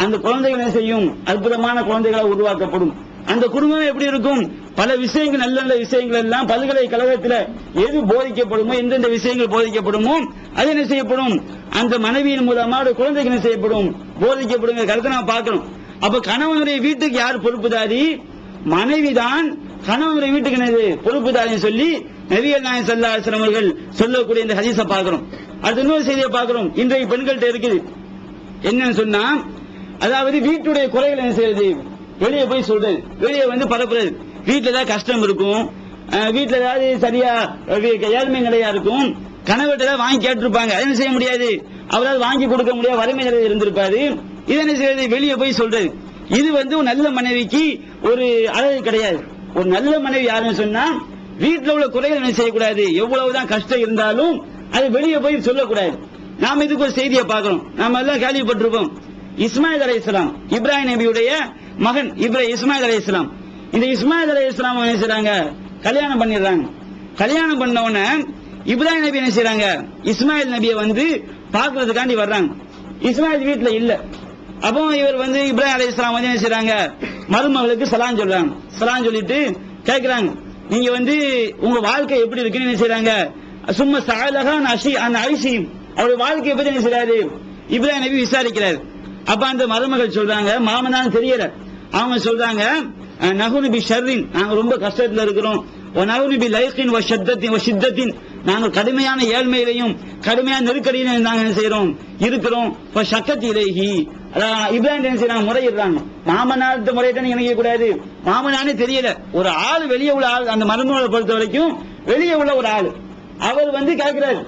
அந்த குழந்தைகள் என்ன செய்யும், அற்புதமான குழந்தைகளாக உருவாக்கப்படும். அந்த குடும்பம் எப்படி இருக்கும், பல விஷயங்கள் நல்ல நல்ல விஷயங்கள் எல்லாம் பல்கலைக்கழகத்தில் எது போதிக்கப்படுமோ, எந்தெந்த விஷயங்கள் போதிக்கப்படுமோ அது என்ன செய்யப்படும், அந்த மனைவியின் மூலமாக குழந்தைகள் என்ன செய்யப்படும், போதிக்கப்படும் கருத்தை நான் பார்க்கணும். அப்ப கணவனுடைய வீட்டுக்கு யார் பொறுப்புதாரி, மனைவிதான் கணவனுடைய வீட்டுக்கு என்னது பொறுப்புதாரின்னு சொல்லி நபிகள் நாயகம் ஸல்லல்லாஹு அலைஹி வஸல்லம் அவர்கள் சொல்லக்கூடிய இந்த ஹதீஸை பார்க்கிறோம். அது இன்னொரு செய்தியை பார்க்கிறோம். இன்றைய பெண்கள்கிட்ட இருக்குது என்னன்னு சொன்னா, அதாவது வீட்டுடைய குறைகள் என்ன செய்யறது, வெளியே போய் சொல்றது, வெளியே பரப்புறது. வீட்டுல ஏதாவது கஷ்டம் இருக்கும், வீட்டுல ஏதாவது சரியா ஏழ்மை நிலையா இருக்கும், கணவர்கிட்ட ஏதாவது வாங்கி கேட்டிருப்பாங்க, என்ன செய்ய முடியாது, அவரால் வாங்கி கொடுக்க முடியாது, வறுமை நிலையில் இருந்திருப்பாரு. இது என்ன செய்யறது, வெளியே போய் சொல்றது. இது ஒரு நல்ல மனைவிக்கு ஒரு அழகு கிடையாது. ஒரு நல்ல மனைவி யாருன்னு சொன்னா, வீட்டில் உள்ள குறைகள் என்ன செய்யக்கூடாது, எவ்வளவுதான் கஷ்டம் இருந்தாலும் அது வெளியே போய் சொல்லக்கூடாது. நாம இதுக்கு ஒரு செய்தியை பார்க்கிறோம். நாம எல்லாம் கேள்விப்பட்டிருப்போம். இஸ்மாயில் அலைஹிஸ்ஸலாம், இப்ராஹிம் நபியுடைய மகன் இஸ்மாயில் அலைஹிஸ்ஸலாம். இந்த இஸ்மாயில் அலைஹிஸ்ஸலாம் என்ன செய்றாங்க, கல்யாணம் பண்ணிடுறாங்க. கல்யாணம் பண்ண உடனே இப்ராஹிம் நபி என்ன செய்றாங்க, இஸ்மாயில் நபியை பார்க்கறதுக்காண்டி வர்றாங்க. இஸ்மாயில் வீட்டுல இல்ல. அப்போ இவர் இப்ராஹிம் அலைஹிஸ்ஸலாம் என்ன செய்றாங்க, மருமகளுக்கு சலாம் சொல்றாங்க. சலாம் சொல்லிட்டு கேட்கிறாங்க, நீங்க உங்க வாழ்க்கை எப்படி இருக்குன்னு என்ன செய்றாங்க, சும்மா சாலகா ஐசி, அவருடைய வாழ்க்கையை பத்தி என்ன செய்றாரு, இப்ராஹிம் நபி விசாரிக்கிறாரு. அப்ப அந்த மருமகள் சொல்றாங்க, மாமனான்னு தெரியல, அவங்க சொல்றாங்க, நகுனு பி ஷர்ரின், நாங்க ரொம்ப கஷ்டத்துல இருக்கிறோம், நகுனு பி லைகின் வ ஷித்தத்தின், நாங்க கடுமையான ஏழ்மையிலையும் கடுமையான நெருக்கடியிலும் நாங்க என்ன செய்யறோம் இருக்கிறோம். சக்கத்திலேஹி, இப்ராஹிம் என்ன செய்யறாங்க, முறையிடுறாங்க. மாமனார்ட்ட முறையிட்ட நினைக்க கூடாது, மாமனானே தெரியல, ஒரு ஆள் வெளியே உள்ள ஆள், அந்த மருமகளை பொறுத்த வரைக்கும் வெளியே உள்ள ஒரு ஆள், அவர் கேட்கிறாரு.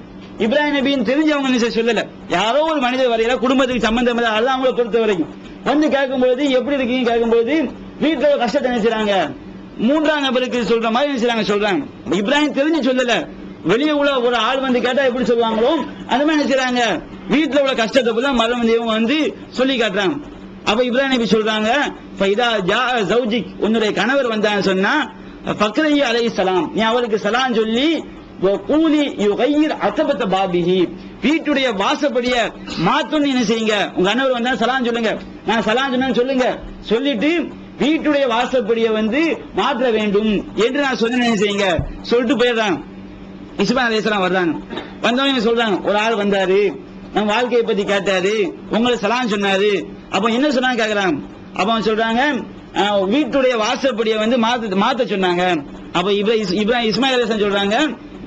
இப்ராஹிம் நபியின் தெரிஞ்சவங்க என்ன சொல்லல, யாரோ ஒரு மனிதர் வரையில குடும்பத்துக்கு சம்பந்தம் அல்ல, அவங்களை பொறுத்த வரைக்கும் கேட்கும்போது எப்படி இருக்கீங்க கேட்கும்போது வீட்டுல ஒரு கஷ்டத்தை நினைச்சாங்க, மூன்றாம் நபருக்கு சொல்ற மாதிரி நினைச்சாங்க சொல்றாங்க. இப்ராஹிம் தெரிஞ்சு சொல்லல, வெளியே உள்ள ஒரு ஆள் கேட்டா எப்படி சொல்லுவாங்களோ அந்த மாதிரி நினைச்சாங்க, வீட்டுல உள்ள கஷ்டத்தை போல மரம் சொல்லி காட்டுறாங்க. அப்ப இப்ராஹிம் நபி சொல்றாங்க, உன்னுடைய கணவர் வந்தான்னு சொன்னா ஃபக்ரஹி அலைஹிஸ்ஸலாம், நீ அவருக்கு சலாம் சொல்லி கூலி யுகைர் அசபத பாபிஹி, வீட்டுடைய வாசப்படிய மாத்தணும் என்ன செய்யுங்க, உங்க கணவர் வந்தா சலாம் சொல்லுங்க, நான் சலாம் சொன்னேன்னு சொல்லுங்க, சொல்லிட்டு வீட்டுடைய வாசப்படிய மாற்ற வேண்டும் என்று நான் சொன்னேன் செய்யுங்க சொல்லிட்டு போயிடுறாங்க. இஸ்மாயில் அலைஹிஸ்ஸலாம் வர்றாங்க. வந்தவங்க சொல்றாங்க, ஒரு ஆள் வந்தாரு, நம்ம வாழ்க்கையை பத்தி கேட்டாரு, உங்களை சலாம் சொன்னாரு. அப்ப என்ன சொன்னாங்க கேக்குறாங்க. அப்ப அவங்க சொல்றாங்க, வீட்டுடைய வாசப்படிய மாத்த சொன்னாங்க. அப்ப இஸ்மாயில் அலைஹிஸ்ஸலாம் சொல்றாங்க,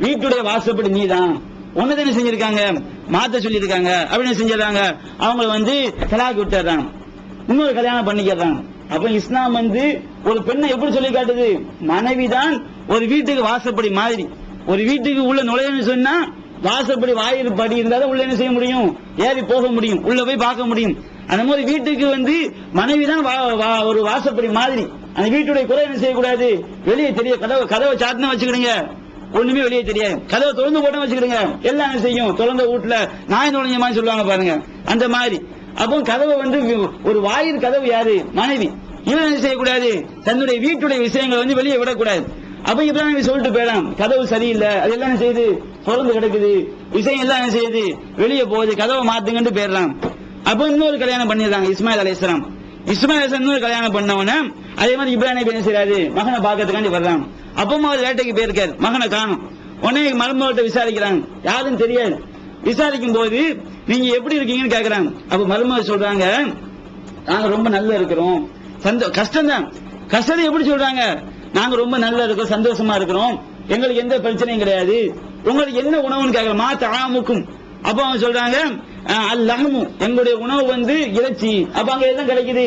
வீட்டுடைய வாசப்படி நீதான், உன்னதானே செஞ்சிருக்காங்க, மாத்த சொல்லியிருக்காங்க அப்படின்னு செஞ்சிடறாங்க. அவங்களை வந்து தலாக் விட்டுறாங்க, இன்னொரு கல்யாணம் பண்ணிக்கிறாங்க. அப்ப இஸ்லாம் வந்து ஒரு பெண்ணை எப்படி சொல்லி காட்டுது? மனைவிதான் ஒரு வீட்டுக்கு வாசப்படி மாதிரி. ஒரு வீட்டுக்கு உள்ள நுழையன்னு சொன்னா வாசப்படி வாயில் படி இருந்தாலும் உள்ள என்ன செய்ய முடியும்? ஏறி போக முடியும், உள்ள போய் பார்க்க முடியும். அந்த மாதிரி வீட்டுக்கு வந்து மனைவிதான் ஒரு வாசப்படி மாதிரி. அந்த வீட்டுடைய குறை என்ன செய்யக்கூடாது? வெளியே தெரிய. கதவை சாத்தினா வச்சுக்கிடுங்க, ஒண்ணுமே வெளியே தெரியாது. கதவை திறந்து போட்டா வச்சுக்கிடுங்க, எல்லாம் என்ன செய்யும்? திறந்த வீட்டுல நாய் நுழைஞ்ச மாதிரி சொல்லுவாங்க பாருங்க, அந்த மாதிரி. அப்போ கதவை வந்து ஒரு வாயில் கதவு யாரு? மனைவி. இவன் என்ன செய்யக்கூடாது? தன்னுடைய வீட்டுடைய விஷயங்களை வந்து வெளியே விடக்கூடாது. அப்ப இப்ராஹிம் சொல்லிட்டு போயிடலாம், கதவு சரியில்லை, அது எல்லாம் என்ன செய்யுது? திறந்து கிடக்குது, விஷயம் எல்லாம் என்ன செய்யுது? வெளியே போகுது, கதவை மாத்துங்கன்னு போயிடலாம். அப்ப இன்னொரு கல்யாணம் பண்ணிடுறாங்க இஸ்மாயில் அலைஹிஸ்ஸலாம். இஸ்மாயில் அலைஹிஸ்ஸலாம் இன்னொரு கல்யாணம் பண்ணவன அதே மாதிரி இப்ராஹிம் என்ன செய்யறாரு? மகனை பார்க்கறதுக்காண்டி வர்றாங்க. அப்பமா அவர் வேட்டைக்கு போயிருக்காரு, மகனை காணும். உடனே மருமகிட்ட விசாரிக்கிறாங்க, யாரும் தெரியாது. விசாரிக்கும் போது நீங்க எப்படி இருக்கீங்கன்னு கேக்குறாங்க. அப்ப மருமகள் சொல்றாங்க, நாங்க ரொம்ப நல்லா இருக்கிறோம். கஷ்டம் தான். கஷ்டத்தை எப்படி சொல்றாங்க? நாங்க ரொம்ப நல்லா இருக்கோம், சந்தோஷமா இருக்கிறோம், எங்களுக்கு எந்த பிரச்சனையும் கிடையாது. உங்களுக்கு என்ன உணவுன்னு கேட்கலாம். மாத்த ஆமுக்கும். அப்ப அவங்க சொல்றாங்க, அல்லஹமு, எங்களுடைய உணவு வந்து இறைச்சி. அப்ப அங்க எல்லாம் கிடைக்குது?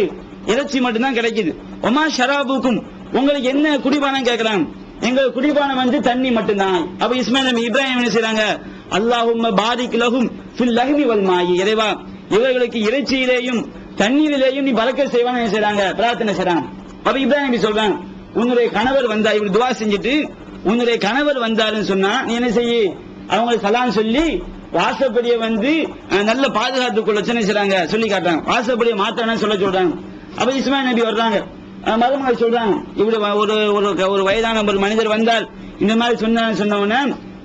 இறைச்சி மட்டும்தான் கிடைக்குது. ஒமா ஷராபுக்கும், உங்களுக்கு என்ன குடிபானம் கேட்கலாம். எங்க குடிபானம் வந்து தண்ணி மட்டும்தான். அப்ப இஸ்மாயில் நபி இப்ராஹிம் என்ன செய்றாங்க? அல்லாஹும்ம பாரிக் லஹும் ஃபில் லஹ்மி வல் மாயி, இறைவா இவர்களுக்கு இறைச்சியிலேயும் தண்ணீரிலேயும் நீ பரக்கத் செய்வான்னு என்ன செய்றாங்க? பிரார்த்தனை செய்றாங்க. அப்ப இப்ராஹிம் நபி சொல்றாங்க, உன்னுடைய கணவர் வந்தா, இவர் துவா செஞ்சுட்டு உன்னுடைய கணவர் வந்தாருன்னு சொன்னா நீ என்ன செய்ய? அவங்களுக்கு சலாம் சொல்லி வாசப்படியை வந்து நல்ல பாதுகாத்துக் கொள்ள செய்றாங்க, சொல்லி காட்டுறாங்க. வாசப்படியை மாத்தானு சொல்ல சொல்றாங்க. அப்ப இஸ்மாயில் நபி வர்றாங்க, மருமகள் சொல்றாங்க, இப்படி ஒரு வயதான ஒரு மனிதர் வந்தால் இந்த மாதிரி சொன்னவன,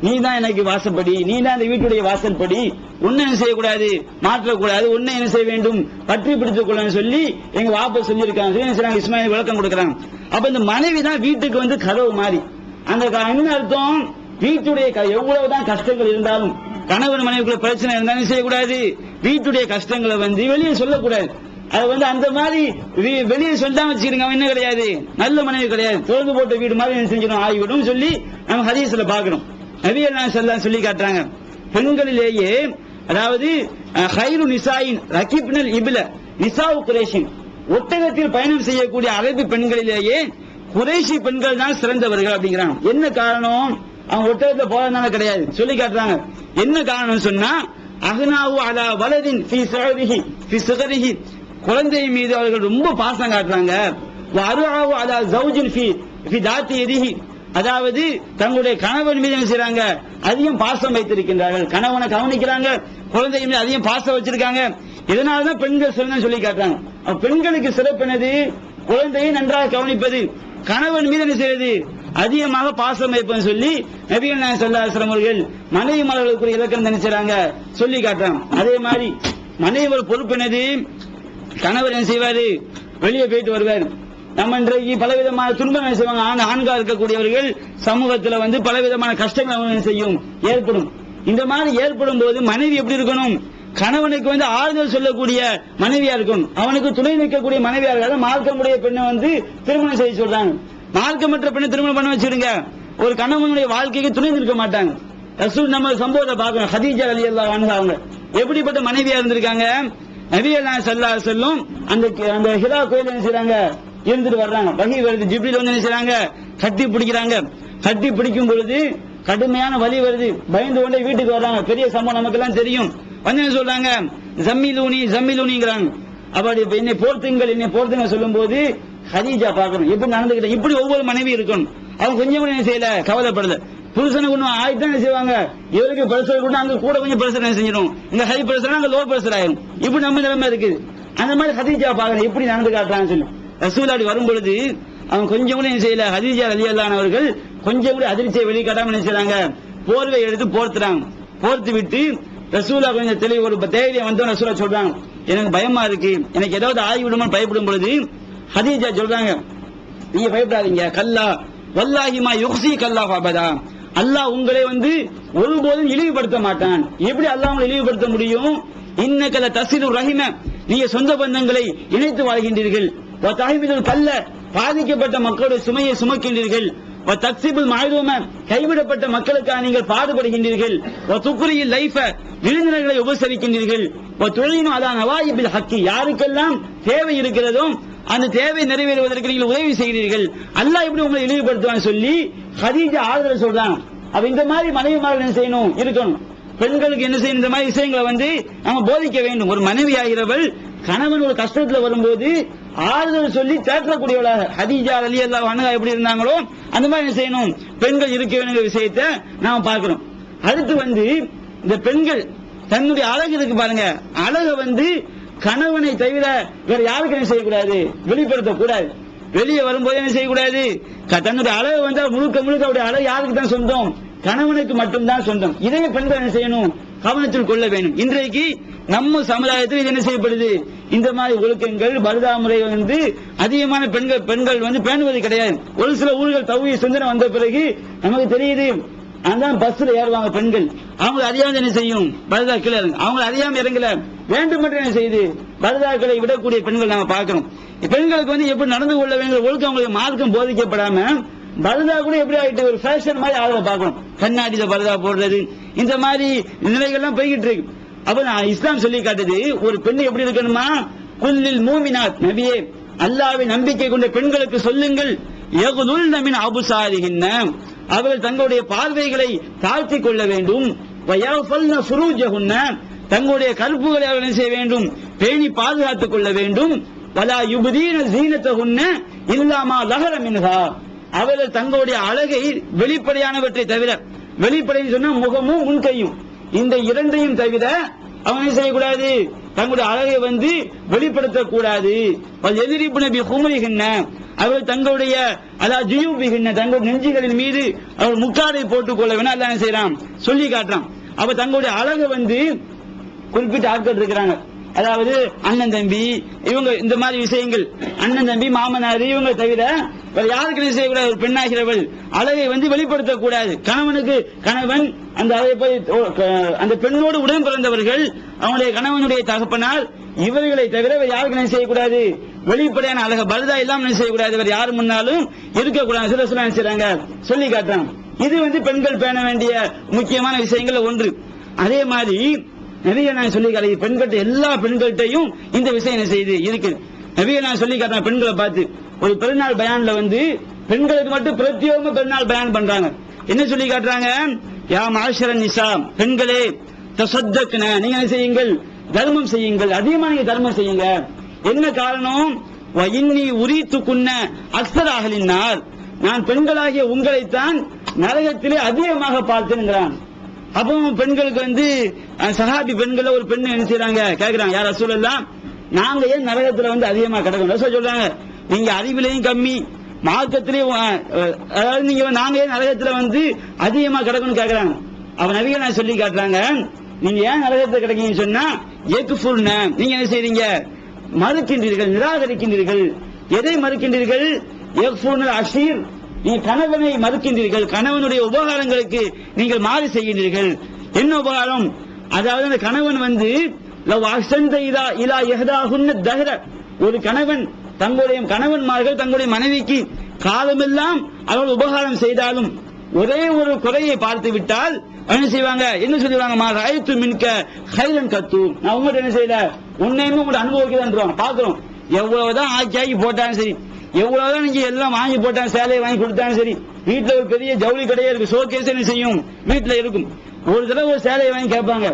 நீ தான் எனக்கு வாசப்படி, நீ தான் அந்த வீட்டுடைய வாசல்படி, உன்னை என்ன செய்யக்கூடாது? மாற்றக்கூடாது, உன்னை என்ன செய்ய வேண்டும்? பற்றி பிடித்துக் கொள்ளன்னு சொல்லி எங்க வாப்ப சொல்லியிருக்காங்க. இஸ்மாயில் விளக்கம் கொடுக்குறாங்க. அப்ப இந்த மனைவி தான் வீட்டுக்கு வந்து கதவு மாறி. அந்த என்ன அர்த்தம்? வீட்டுடைய எவ்வளவுதான் கஷ்டங்கள் இருந்தாலும், கணவன் மனைவிக்குள்ள பிரச்சனை இருந்தாலும் செய்யக்கூடாது, வீட்டுடைய கஷ்டங்களை வந்து வெளியே சொல்லக்கூடாது. அது வந்து அந்த மாதிரி வெளியே சொல்லிதான் வச்சுக்கிறீங்க, அவன் என்ன கிடையாது? நல்ல மனைவி கிடையாது, திறந்து போட்ட வீடு மாதிரி என்ன செஞ்சிடும்? ஆகிவிடும் சொல்லி நம்ம ஹதீஸ்ல பாக்குறோம். நபிகள் நாயகம் ஸல்லல்லாஹு அலைஹி சொல்லி காட்டுறாங்க, பெண்களிலேயே அதாவது ஹைரு நிசாயின் ரகிப்னல் இப்ல நிசாஉ குரைஷின், ஒட்டகத்தில் பயணம் செய்யக்கூடிய அரபி பெண்களிலேயே குறைஷி பெண்கள் தான் சிறந்தவர்கள் அப்படிங்கிறாங்க. என்ன காரணம்? அவங்க ஒட்டகத்துல போறதுனால கிடையாது, சொல்லி காட்டுறாங்க. என்ன காரணம் சொன்னா, அஹ்னாவு அலா வலதின் ஃபீ ஸஹரிஹி ஃபீ ஸஹரிஹி, குழந்தை மீது அவர்கள் ரொம்ப பாசம் காட்டுறாங்க. வஅருஆவு அலா ஜௌஜின் ஃபீ தாத்தி யதிஹி, அதாவது தங்களுடைய கணவன் மீது என்ன செய்றாங்க? அதிகம் பாசம் வைத்திருக்கின்றார்கள். கணவனை கவனிக்கிறாங்க, குழந்தை மீது அதிகம் பாசம் வச்சிருக்காங்க. இதனாலதான் பெண்கள் சிறந்த சொல்லி காட்டுறாங்க. பெண்களுக்கு சிறப்பினது குழந்தையை நன்றாக கவனிப்பது, கணவன் மீது என்ன செய்வது? அதிகமாக பாசம் வைப்பது சொல்லி நபிகள் நாயகம் ஸல்லல்லாஹு அலைஹி வஸல்லம் அவர்கள் மனைவி மலர்களுக்கு இலக்கணம் நினைச்சாங்க, சொல்லி காட்டுறாங்க. அதே மாதிரி மனைவி பொறுப்பு என்னது? கணவர் என்ன செய்வாரு? வெளியே போயிட்டு வருவார். நம்ம இன்றைக்கு பலவிதமான துன்பங்கள் செய்வாங்க. ஆண்கள் இருக்கக்கூடியவர்கள் சமூகத்தில் வந்து பலவிதமான கஷ்டங்கள் செய்யும், ஏற்படும். இந்த மாதிரி ஏற்படும் போது மனைவி எப்படி இருக்கணும்? கணவனுக்கு வந்து ஆறுதல் சொல்லக்கூடிய மனைவியா இருக்கணும், அவனுக்கு துணை நிற்கக்கூடிய மனைவியா இருக்காது. மார்க்கமுடைய பெண்ணை வந்து திருமணம் செய்ய சொல்றாங்க. மார்க்கமற்ற பெண்ணை திருமணம் பண்ண வச்சிருங்க, ஒரு கணவனுடைய வாழ்க்கைக்கு துணை நிற்க மாட்டாங்க. ரசூல் நம்ம சம்பவத்தை பார்க்கணும். ஹதீஜா ரலியல்லாஹு அன்ஹா அவங்க எப்படிப்பட்ட மனைவியா இருந்திருக்காங்க? நபிகள் நாயகம் ஸல்லல்லாஹு அலைஹி வஸல்லம் அந்த ஹிரா கோயில்ல என்ன செய்றாங்க? இருந்துட்டு வர்றாங்க. வஹி வருது, ஜிப்ரீல் வந்து என்ன செய்றாங்க? கட்டி பிடிக்கிறாங்க. கட்டி பிடிக்கும் பொழுது கடுமையான வலி வருது, பயந்து கொண்டே வீட்டுக்கு வர்றாங்க. பெரிய சம்பவம் நமக்கு எல்லாம் தெரியும். வந்து என்ன சொல்றாங்க? ஜம்மிலூனிங்கிறாங்க. அப்படி என்னை போர்த்துங்க சொல்லும் போது ஹதீஜா பார்க்கணும் எப்படி நடந்துகிட்ட. இப்படி ஒவ்வொரு மனைவி இருக்கணும். அவங்க கொஞ்சம் கூட என்ன செய்யல, கவலைப்படல. புருஷனுக்கு ஒன்றும் ஆயிட்டு என்ன செய்வாங்க? இவருக்கு பிரஷர் கூட அங்க கூட கொஞ்சம் பிரஷர் என்ன செஞ்சிடும், இங்க ஹை பிரஷர் அங்க லோ பிரஷர் ஆயிரும். இப்படி நம்ம நிலைமை இருக்குது. அந்த மாதிரி ஹதீஜா பார்க்கணும் எப்படி நடந்து காட்டுறான்னு சொல்லி. ரசூலாடி வரும் பொழுது அவங்க கொஞ்சம் கூட என்ன செய்யல. ஹதீஜா ரலியல்லாஹு அன்ஹா அவர்கள் கொஞ்சம் கூட அதிர்ச்சியை வெளிக்காட்டாம என்ன செய்றாங்க? போர்வை எடுத்து போர்த்துறாங்க. போர்த்து விட்டு ரசூலா கொஞ்சம் தெளிவு ஒரு தைரியம் வந்து ரசூலா சொல்றாங்க, எனக்கு பயமா இருக்கு, எனக்கு ஏதாவது ஆகிவிடுமான்னு பயப்படும் பொழுது ஹதீஜா சொல்றாங்க, நீங்க பயப்படாதீங்க, கல்லா வல்லாஹி மா யுக்ஸி கல்லா ஃபபதா, அல்லாஹ் உங்களை வந்து ஒருபோதும் இழிவுபடுத்த மாட்டான். எப்படி அல்லாஹ் உங்களை இழிவுபடுத்த முடியும்? இன்னக்கல தஸிலு ரஹிம, நீங்க சொந்த பந்தங்களை இணைத்து வாழ்கின்றீர்கள். வதஹிமிதுல் கல்ல, பாதிக்கப்பட்ட மக்களுடைய சுமையை சுமக்கின்றீர்கள். தக்சிபுல் மாயிரூம கைவிடப்பட்ட மக்களுக்காக நீங்கள் பாடுபடுகின்றீர்கள், துக்குரியில் லைஃப விருந்தினர்களை உபசரிக்கின்றீர்கள், தொழிலும் அதான் நவாயிபில் ஹக்கி யாருக்கெல்லாம் தேவை இருக்கிறதோ அந்த தேவை நிறைவேறுவதற்கு நீங்கள் உதவி செய்கிறீர்கள், அல்லாஹ் இப்படி உங்களை இழிவுபடுத்துவான்னு சொல்லி ஹதீஜா ஆறுதல் சொல்றாங்க. அப்ப இந்த மாதிரி மனைவிமார்கள் என்ன செய்யணும் இருக்கணும். பெண்களுக்கு என்ன செய்யணும், இந்த மாதிரி விஷயங்களை நம்ம போதிக்க வேண்டும். ஒரு மனைவி ஆகிறவள் கணவன் ஒரு கஷ்டத்துல வரும்போது ஆறுதல் சொல்லி தேற்றக்கூடியவளாக ஹதீஜா ரலியல்லாஹு அன்ஹா எப்படி இருந்தாங்களோ அந்த மாதிரி என்ன செய்யணும், பெண்கள் இருக்க வேண்டிய விஷயத்தை நாம பார்க்கிறோம். அடுத்து இந்த பெண்கள் தன்னுடைய அழகு இருக்கு பாருங்க, அழகை கணவனை தவிர வேற யாருக்கு என்ன செய்யக்கூடாது, வெளிப்படுத்தக்கூடாது. வெளியே வரும்போது என்ன செய்யக்கூடாது, தன்னுடைய அழகு முழுக்க முழுக்க அவருடைய அழகு யாருக்கு தான் சொந்தம், கணவனுக்கு மட்டும்தான் சொந்தம். இதையே பெண்கள் என்ன செய்யணும், கவனத்தில் கொள்ள வேண்டும். இன்றைக்கு நம்ம சமுதாயத்தில் இது என்ன செய்யப்படுது, இந்த மாதிரி ஒழுக்கங்கள் பர்தா முறை அதிகமான பெண்கள் பேணுவது கிடையாது. ஒரு சில ஊர்கள் தௌஹீத் சிந்தனை வந்த பிறகு நமக்கு தெரியுது, அதான் பஸ்ல ஏறுவாங்க பெண்கள், அவங்க அறியாம என்ன செய்யும் பர்தா கீழே அவங்க அறியாம இறங்கல, வேண்டும் மட்டும் என்ன செய்யுது பர்தாக்களை விடக்கூடிய பெண்கள் நாம பார்க்கிறோம். பெண்களுக்கு எப்படி நடந்து கொள்ள வேண்டும் ஒழுக்கம் அவங்களுக்கு மார்க்கம் போதிக்கப்படாம பர்தா கூட எப்படி ஆயிட்டு ஒரு ஃபேஷன் மாதிரி ஆள பார்க்கணும், கண்ணாடியில பர்தா போடுறது, இந்த மாதிரி நிலைகள்லாம் போய்கிட்டு இருக்கு. அப்ப இஸ்லாம் சொல்லி காட்டுது ஒரு பெண் எப்படி இருக்கணுமா, குல்லில் மூமினாத் நபியே அல்லாஹ்வை நம்பிக்கை கொண்ட பெண்களுக்கு சொல்லுங்கள், யகுதுல்ன மின் அபுசாரிஹின்ன அவர்கள் தங்களுடைய பார்வைகளை தாழ்த்திக் கொள்ள வேண்டும், வயஃபல்ன ஃபுரூஜஹுன்ன தங்களுடைய கற்புகளை அவர்கள் செய்ய வேண்டும், பேணி பாதுகாத்துக் கொள்ள வேண்டும், வலா யுப்தீன ஸீனத்தஹுன்ன இல்லா மா லஹர மின்ஹா அவர்கள் தங்களுடைய அழகை வெளிப்படையானவற்றை தவிர, வெளிப்படை சொன்னா முகமும் முன்கையும் இந்த இரண்டையும் தவிர அவங்க செய்யக்கூடாது, தங்களுடைய அழகை வெளிப்படுத்தக்கூடாது. எதிரிப்பு நபி குமரிகின்ற அவர்கள் தங்களுடைய ஜுயூபிகின்ற தங்களுடைய நெஞ்சுகளின் மீது அவர் முக்காடை போட்டுக் கொள்ள வேணும், அல்லாஹ் செய்யறான் சொல்லி காட்டுறான். அப்ப தங்களுடைய அழகை குறிப்பிட்ட ஆட்கள் இருக்கிறாங்க, அதாவது அண்ணன் தம்பி இவங்க இந்த மாதிரி விஷயங்கள், அண்ணன் தம்பி மாமனார் இவங்க தவிர யாருக்கு செய்யக்கூடாது. ஒரு பெண்ணாகிறவள் அழகை வெளிப்படுத்தக்கூடாது. கணவனுக்கு கணவன் அந்த அழகை போய் அந்த பெண்ணோடு உடன் பிறந்தவர்கள் அவனுடைய கணவனுடைய தகப்பனார் இவர்களை தவிர யாருக்கு செய்யக்கூடாது, வெளிப்படையான அழக பர்தா இல்லாம செய்யக்கூடாது, வேற யாரு முன்னாலும் இருக்கக்கூடாது. சில செய்யறாங்க சொல்லி காட்டுறாங்க. இது பெண்கள் பேண வேண்டிய முக்கியமான விஷயங்கள் ஒன்று. அதே மாதிரி நிறைய நான் சொல்லி காட்டி பெண்கள்ட்ட எல்லா பெண்கள்ட்டையும் இந்த விஷயம் என்ன செய்யுது இருக்கு. நிறைய நான் சொல்லி காட்டுறேன் பெண்களை பார்த்து ஒரு பெருநாள் பயான்ல பெண்களுக்கு மட்டும் பிரத்யேகமா பெருநாள் பயான் பண்றாங்க. என்ன சொல்லி காட்டுறாங்க, யா மாஷரன் நிசா பெண்களே தசத்தக்ன நீங்க என்ன செய்யுங்கள், தர்மம் செய்யுங்கள், அதிகமா நீங்க தர்மம் செய்யுங்க. என்ன காரணம், இன்னி உரித்துக்குன்ன அக்ஸர் அஹ்லின்னார் நான் பெண்களாகிய உங்களைத்தான் நரகத்திலே அதிகமாக பார்த்தேன்கிறான். அப்போ பெண்களுக்கு சஹாபி பெண்கள் ஒரு பெண் என்ன செய்யறாங்க கேட்கிறாங்க, யார் ரசூலல்லாஹ் நாங்க ஏன் நரகத்துல அதிகமா கிடக்கணும், ரசூல் சொல்றாங்க நீங்க அறிவிலையும் கம்மி மார்க்கத்திலேயும் அதாவது நீங்க நாங்க ஏன் நரகத்துல அதிகமா கிடக்கணும் கேட்கிறாங்க. அவன் நபிகள் நான் சொல்லி காட்டுறாங்க, நீங்க ஏன் நரகத்துல கிடைக்கீங்கன்னு சொன்னா ஏக்குஃபுர்ன நீங்க என்ன செய்றீங்க, மறுக்கின்றீர்கள், நிராகரிக்கின்றீர்கள். எதை மறுக்கின்றீர்கள், ஏக்குஃபுர்னல் அஷீர் நீங்க கணவனை மறுக்கின்றீர்கள், கணவனுடைய உபகாரங்களுக்கு நீங்கள் மாறு செய்கின்றீர்கள். என்ன உபகாரம், அதாவது அந்த கணவன் ஒரு கணவன் தங்களுடைய கணவன்மார்கள் தங்களுடைய மனைவிக்கு காலமெல்லாம் அவர்கள் உபகாரம் செய்தாலும் ஒரே ஒரு குறையை பார்த்து விட்டால் என்ன செய்வாங்க, என்ன சொல்லுவாங்க, மா ராயத்து மின்க ஹைரன் கத்து நான் உங்கள்கிட்ட என்ன செய்யல உன்னையுமே உங்கள்ட்ட அனுபவிக்கிறேன் பாக்குறோம். எவ்வளவுதான் ஆக்கி போட்டாலும் சரி, எவ்வளவுதான் நீங்க எல்லாம் வாங்கி போட்டாலும் சேலையை வாங்கி கொடுத்தாலும் சரி, வீட்டுல ஒரு பெரிய ஜவுளி கடையே இருக்கு, ஷோகேஸ் என்ன செய்யும் வீட்டுல இருக்கும். ஒரு தடவை ஒரு சேலையை வாங்கி கேட்பாங்க,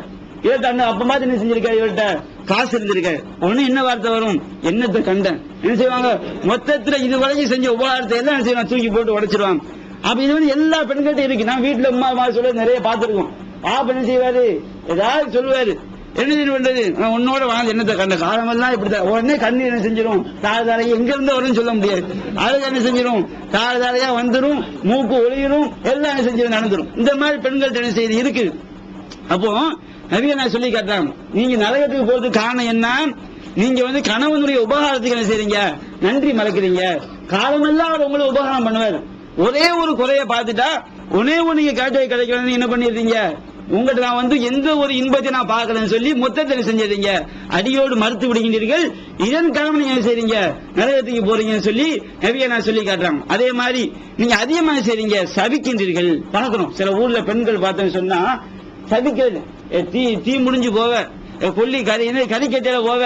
இவர்கிட்ட அப்ப மாதிரி என்ன செஞ்சிருக்க, இவர்கிட்ட காசு இருந்திருக்க, ஒண்ணு என்ன வார்த்தை வரும், என்னத்தை கண்டன் என்ன செய்வாங்க, மொத்தத்துல இதுவரைக்கும் செஞ்ச உபகாரத்தை எல்லாம் என்ன செய்வாங்க தூக்கி போட்டு உடைச்சிருவாங்க. அப்ப இது எல்லா பெண்கிட்ட இருக்கு. நான் வீட்டுல உமா சொல்ல நிறைய பார்த்திருக்கோம். பாப்ப என்ன செய்வாரு, ஏதாவது சொல்லுவாரு, என்ன பண்றது உன்னோட வாழ்ந்து என்னத்தை கண்ட காலமெல்லாம் இப்படிதான் உடனே கண்ணீர் என்ன செஞ்சிடும், தாழ்தாரையா எங்க இருந்து வரும்னு சொல்ல முடியாது, அழகு என்ன செஞ்சிடும் தாழ்தாரையா வந்துடும், மூக்கு ஒளியிடும், எல்லாம் என்ன செஞ்சிடும் நடந்துடும். இந்த மாதிரி பெண்கள்ட்ட என்ன செய்தி இருக்கு. அப்போ நிறைய நான் சொல்லி காட்டுறாங்க, நீங்க நரகத்துக்கு போறதுக்கு காரணம் என்ன, நீங்க கணவனுடைய உபகாரத்துக்கு என்ன செய்றீங்க, நன்றி மறக்கிறீங்க. காலமெல்லாம் அவர் உங்களை உபகாரம் பண்ணுவார், ஒரே ஒரு குறைய பார்த்துட்டா ஒன்னே ஒண்ணு நீங்க கேட்டவை கிடைக்கணும் என்ன பண்ணிடுறீங்க, உங்கள்கிட்ட நான் வந்து எந்த ஒரு இன்பத்தை நான் பார்க்கலன்னு சொல்லி மொத்தத்தை செஞ்சீங்க, அடியோடு மறுத்து விடுகின்றீர்கள். இதன் காரணம் நீங்க செய்றீங்க, நரகத்துக்கு போறீங்கன்னு சொல்லி நபியை நான் சொல்லி காட்டுறாங்க. அதே மாதிரி நீங்க அதிகமாக செய்றீங்க, சபிக்கின்றீர்கள். பார்க்கணும் சில ஊர்ல பெண்கள் பார்த்தேன்னு சொன்னா சபிக்கிறது, தீ முடிஞ்சு போவ, கொல்லி கறி கறி கட்டையில போவ,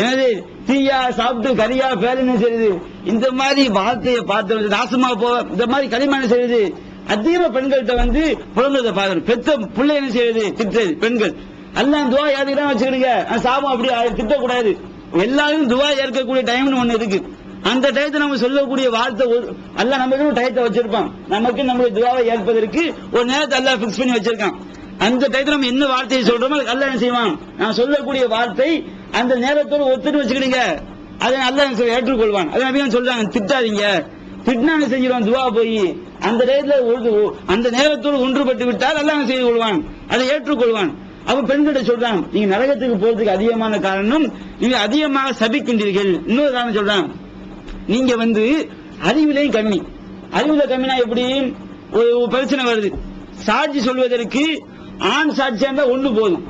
எனது தீயா சாப்பிட்டு கரியா பேருன்னு செய்யுது, இந்த மாதிரி வார்த்தையை பார்த்து நாசமா போவ, இந்த மாதிரி களிமான செய்யுது. அதிகமா பெண்கள்கிட்ட வந்து புலம்புறதை பார்க்கணும். பெத்த பிள்ளை என்ன செய்யுது, திட்டுறது பெண்கள். எல்லாம் துவா ஏற்றுக்கிட்டா வச்சுக்கிடுங்க, சாபம் அப்படி திட்டக்கூடாது. எல்லாரும் துவா ஏற்கக்கூடிய டைம்னு ஒண்ணு இருக்கு. அந்த டயத்தை நம்ம சொல்லக்கூடிய வார்த்தை அல்ல, நமக்கு டயத்தை வச்சிருப்பான். நமக்கு நம்மளுடைய துவாவை ஏற்பதற்கு ஒரு நேரத்தை அல்ல பிக்ஸ் பண்ணி வச்சிருக்கான். அந்த டயத்தில் நம்ம என்ன வார்த்தையை சொல்றோமோ அல்ல என்ன செய்வான், நான் சொல்லக்கூடிய வார்த்தை அந்த நேரத்தோடு ஒத்துட்டு வச்சுக்கிடுங்க, அதை அல்ல ஏற்றுக்கொள்வான். அதை நபிகள் சொல்றாங்க, திட்டாதீங்க, திட்டினா செஞ்சிருவான் துவா போய். அந்த நேரத்தில் அந்த நேரத்தோடு ஒன்றுபட்டு விட்டால் அல்ல செய்து கொள்வான், அதை ஏற்றுக்கொள்வான். அப்ப பெண்கிட்ட சொல்றான், நீங்க நரகத்துக்கு போறதுக்கு அதிகமான காரணம் நீங்க அதிகமாக சபிக்கின்றீர்கள். இன்னொரு காரணம் சொல்றான், நீங்க வந்து அறிவிலையும் கம்மி. அறிவுல கம்மினா எப்படி, ஒரு பிரச்சனை வருது, சாட்சி சொல்வதற்கு ஆண் சாட்சியா இருந்தா ஒண்ணு போதும்,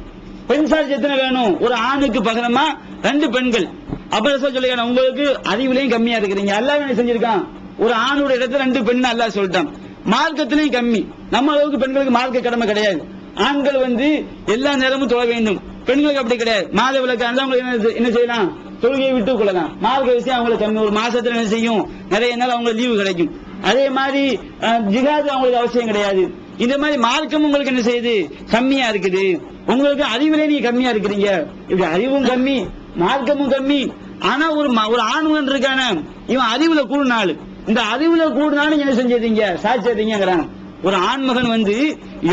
பெண் சாட்சி எத்தனை வேணும், ஒரு ஆணுக்கு பகரமா 2 பெண்கள். அப்புறம் சொல்லிருக்காங்க, உங்களுக்கு அறிவிலையும் கம்மியா இருக்கிறீங்க. அல்லாஹ் என்ன செஞ்சிருக்கான், ஒரு ஆணுடைய இடத்துல 2 பெண் அல்லாஹ் சொல்லிட்டான். மார்க்கத்திலையும் கம்மி, நம்ம அளவுக்கு பெண்களுக்கு மார்க்க கடமை கிடையாது. ஆண்கள் வந்து எல்லா நேரமும் தொழ வேண்டும், பெண்களுக்கு அப்படி கிடையாது. மாத விளக்கு அவங்க என்ன செய்யலாம், தொழுகையை விட்டு கொள்ளலாம். மார்க்க விஷயம் அவங்களுக்கு கம்மி, ஒரு மாசத்துல என்ன செய்யும், நிறைய நாள் அவங்களுக்கு லீவு கிடைக்கும். அதே மாதிரி ஜிகாது அவங்களுக்கு அவசியம் கிடையாது. இந்த மாதிரி மார்க்கம் உங்களுக்கு என்ன செய்யுது, கம்மியா இருக்குது. உங்களுக்கு அறிவிலே நீங்க கம்மியா இருக்கிறீங்க. இப்படி அறிவும் கம்மி, மார்க்கமும் கம்மி. ஆனா ஒரு ஆணுவன் இருக்கான, இவன் அறிவுல கூடுனாள், இந்த அறிவுல கூடுனாலும் என்ன செஞ்சீங்க, சாட்சியறீங்கிறான். ஒரு ஆண்மகன் வந்து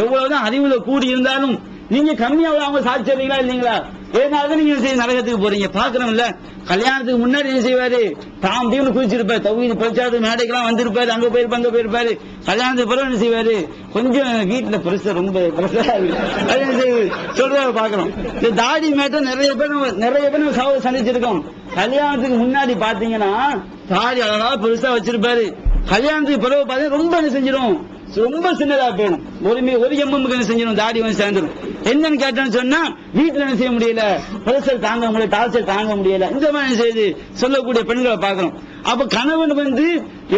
எவ்வளவுதான் அறிவுல கூடி இருந்தாலும் நீங்க கம்மியா அவங்க சாட்சியறீங்களா இல்லீங்களா? ஏதாவது நீங்க நரகத்துக்கு போறீங்க. பாக்குறோம்ல, கல்யாணத்துக்கு முன்னாடி என்ன செய்வாரு, தாம் தீவனு குதிச்சிருப்பாரு, தௌஹீத் பிரச்சாரத்து மேடைக்கெல்லாம் வந்திருப்பாரு, அங்க போயிருப்பாரு. கல்யாணத்துக்கு பிறகு என்ன செய்வாரு, கொஞ்சம் வீட்டுல பிரஷர் ரொம்ப சொல்றத பாக்குறோம். இந்த தாடி மேட்ட நிறைய பேர் சந்திச்சிருக்கோம். கல்யாணத்துக்கு முன்னாடி பாத்தீங்கன்னா தாடி அழகா பெருசா வச்சிருப்பாரு, கல்யாணத்துக்கு பிறகு பாத்தீங்கன்னா ரொம்ப என்ன செஞ்சிடும், ரொம்ப சின்னதா போயிடும். ஒரு எம்எம்க்கு என்ன செஞ்சிடும், தாடி வந்து சேர்ந்துடும். என்னன்னு கேட்டேன்னு சொன்னா வீட்டுல என்ன செய்ய முடியல, பிரஷர் தாங்க முடியல, டார்ச்சர் தாங்க முடியல. இந்த மாதிரி செய்து சொல்லக்கூடிய பெண்களை பார்க்கிறோம். அப்ப கணவன் வந்து